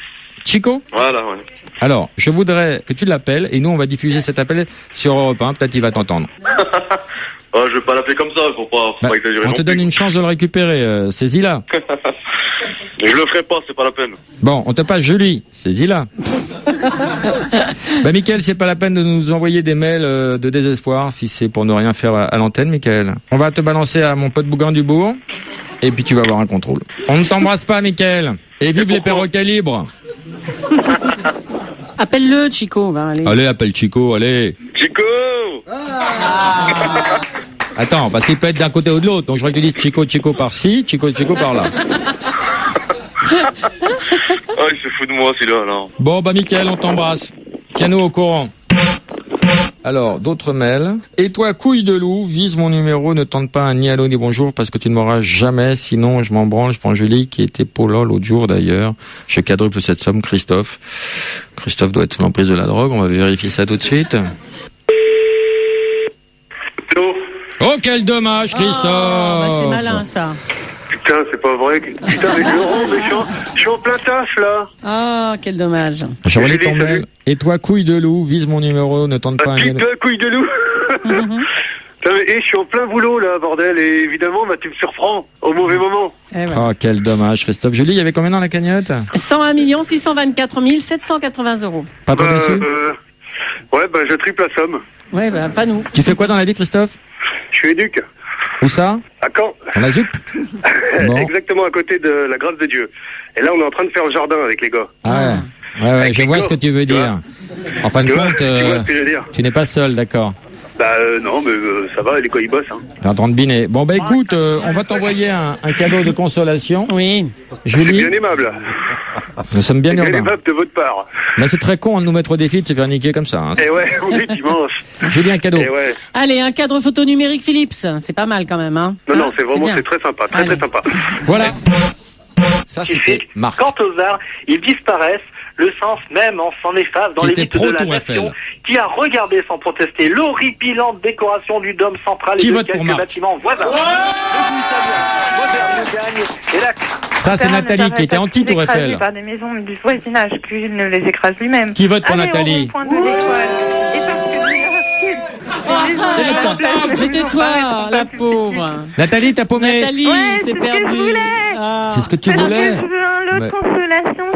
Chico? Voilà, ouais. Alors, je voudrais que tu l'appelles, et nous, on va diffuser cet appel sur Europe 1, peut-être il va t'entendre. Oh, je vais pas l'appeler comme ça, faut pas exagérer. On te donne une chance de le récupérer, saisis-la. Je le ferai pas, c'est pas la peine. Bon, on te passe Julie, saisis-la. Bah, Mickaël, c'est pas la peine de nous envoyer des mails de désespoir si c'est pour ne rien faire à l'antenne, Mickaël. On va te balancer à mon pote Bougan du Bourg, et puis tu vas avoir un contrôle. On ne t'embrasse pas, Mickaël. Et vive les perroquets libres. Appelle-le, Chico. Va, allez, appelle Chico, allez. Chico. Attends, parce qu'il peut être d'un côté ou de l'autre. Donc je voudrais que tu dises Chico par-ci, Chico par-là. Ah, il se fout de moi, celui-là, alors. Bon, bah, Mickaël, on t'embrasse. Tiens-nous au courant. Alors, d'autres mails. Et toi, couille de loup, vise mon numéro, ne tente pas un ni allô ni bonjour parce que tu ne m'auras jamais, sinon je m'en branle. Je prends Julie qui était polo l'autre jour d'ailleurs. Je quadruple cette somme, Christophe. Christophe doit être sous l'emprise de la drogue, on va vérifier ça tout de suite. Oh, quel dommage, Christophe! Bah, c'est malin, ça. Putain, c'est pas vrai. Putain, avec Laurent, mais je suis en plein taf, là. Ah, quel dommage. Je relis ton mail. Et toi, couille de loup, vise mon numéro, ne tente pas un... Putain, couille de loup. Et je suis en plein boulot, là, bordel. Et évidemment, bah, tu me surprends au mauvais moment. Oh, quel dommage, Christophe. Julie, il y avait combien dans la cagnotte? 101 624 780 euros. Pas trop déçu? Ouais, bah, je triple la somme. Ouais, bah, pas nous. Tu fais quoi dans la vie, Christophe? Je suis éduque. Où ça? À Caen. En la ZUP? Bon. Exactement à côté de la grâce de Dieu. Et là, on est en train de faire le jardin avec les gars. Ah ouais, je vois ce que tu veux dire. En fin de compte, tu vois ce que je veux dire. tu n'es pas seul, d'accord. Bah non, mais ça va, les gars, ils bossent. Hein. T'es en train de biner. Bon, bah écoute, on va t'envoyer un cadeau de consolation. Oui. Julie. C'est bien aimable. Nous sommes bien urbains. urbains. Bien aimable de votre part. Mais c'est très con de nous mettre au défi de se faire niquer comme ça. Hein. Et ouais, on est dimanche. Julie, un cadeau. Ouais. Allez, un cadre photo numérique Philips. C'est pas mal quand même, hein. Non, c'est vraiment, c'est très sympa, très sympa. Voilà. Ça, c'était Marc. Quant aux arts, ils disparaissent, le sens même en s'en efface dans les mythes de la nation, qui a regardé sans protester l'horripilante décoration du dôme central et de quelques bâtiments voisins. Ça, c'est Nathalie qui était anti-Tour Eiffel. Par des maisons du voisinage, puis il ne les écrase lui-même. Qui vote pour Nathalie? C'est le temps. Mais tais-toi, la pauvre. Nathalie, t'as paumé. Nathalie, c'est perdu. C'est ce que tu voulais.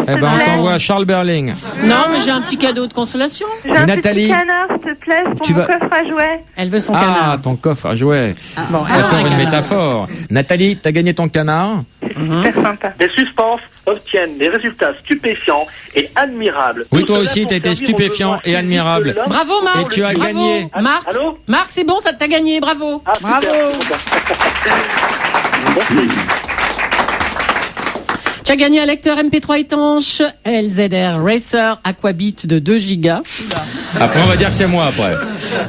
Eh ben, on t'envoie Charles Berling. Non, mais j'ai un petit cadeau de consolation. J'ai un Nathalie, petit canard, s'il te plaît, pour mon coffre à jouets. Elle veut son canard. Ah, ton coffre à jouets. Bon, encore une métaphore. Nathalie, t'as gagné ton canard. Super sympa. Les suspens obtiennent des résultats stupéfiants et admirables. Oui, toi aussi, t'as été stupéfiant et admirable. Bravo, Marc. Et tu as gagné. Marc, Marc, c'est bon, ça t'a gagné, bravo. Bravo. Tu as gagné un lecteur MP3 étanche LZR Racer Aquabit de 2 gigas. Après, on va dire que c'est moi, après.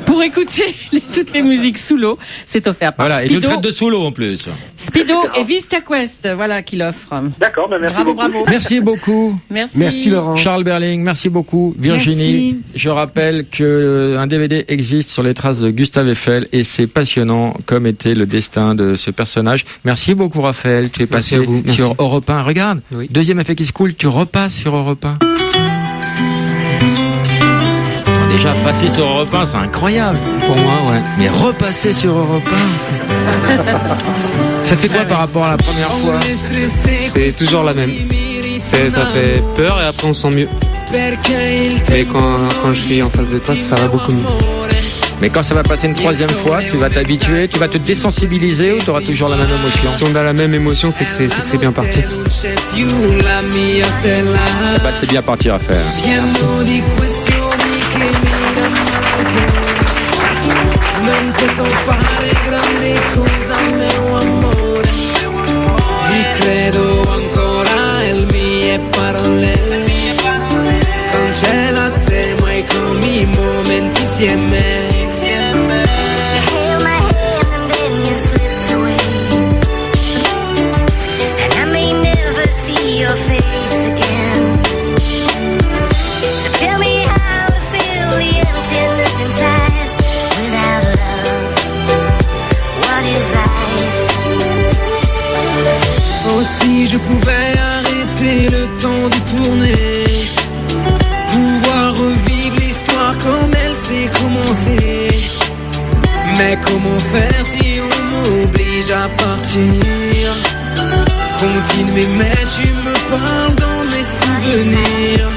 Pour écouter toutes les musiques sous l'eau, c'est offert par Voilà, Speedo. et tu le traites de sous l'eau en plus. Speedo et VistaQuest, voilà, qui l'offrent. D'accord, ben merci beaucoup. Bravo. Merci beaucoup. Merci Laurent. Charles Berling, merci beaucoup. Virginie, je rappelle que un DVD existe sur les traces de Gustave Eiffel et c'est passionnant comme était le destin de ce personnage. Merci beaucoup Raphaël, tu es passé sur Europe 1. Regarde, deuxième effet qui se coule, tu repasses sur Europe 1. Déjà, passer sur Europe 1, c'est incroyable. Pour moi, ouais. Mais repasser sur Europe 1. Ça fait quoi par rapport à la première fois? C'est toujours la même. Ça fait peur et après on se sent mieux. Mais quand je suis en face de toi, ça va beaucoup mieux. Mais quand ça va passer une troisième fois, tu vas t'habituer, tu vas te désensibiliser ou tu auras toujours la même émotion? Si on a la même émotion, c'est que c'est bien parti. Bah, c'est bien parti à faire. Merci. Non posso fare grandi cose, mio amore. Vi credo ancora e le mie parole. Cancella te mai come i momenti insieme. Si je pouvais arrêter le temps de tourner, pouvoir revivre l'histoire comme elle s'est commencée. Mais comment faire si on m'oblige à partir? Continuer mais tu me parles dans mes souvenirs.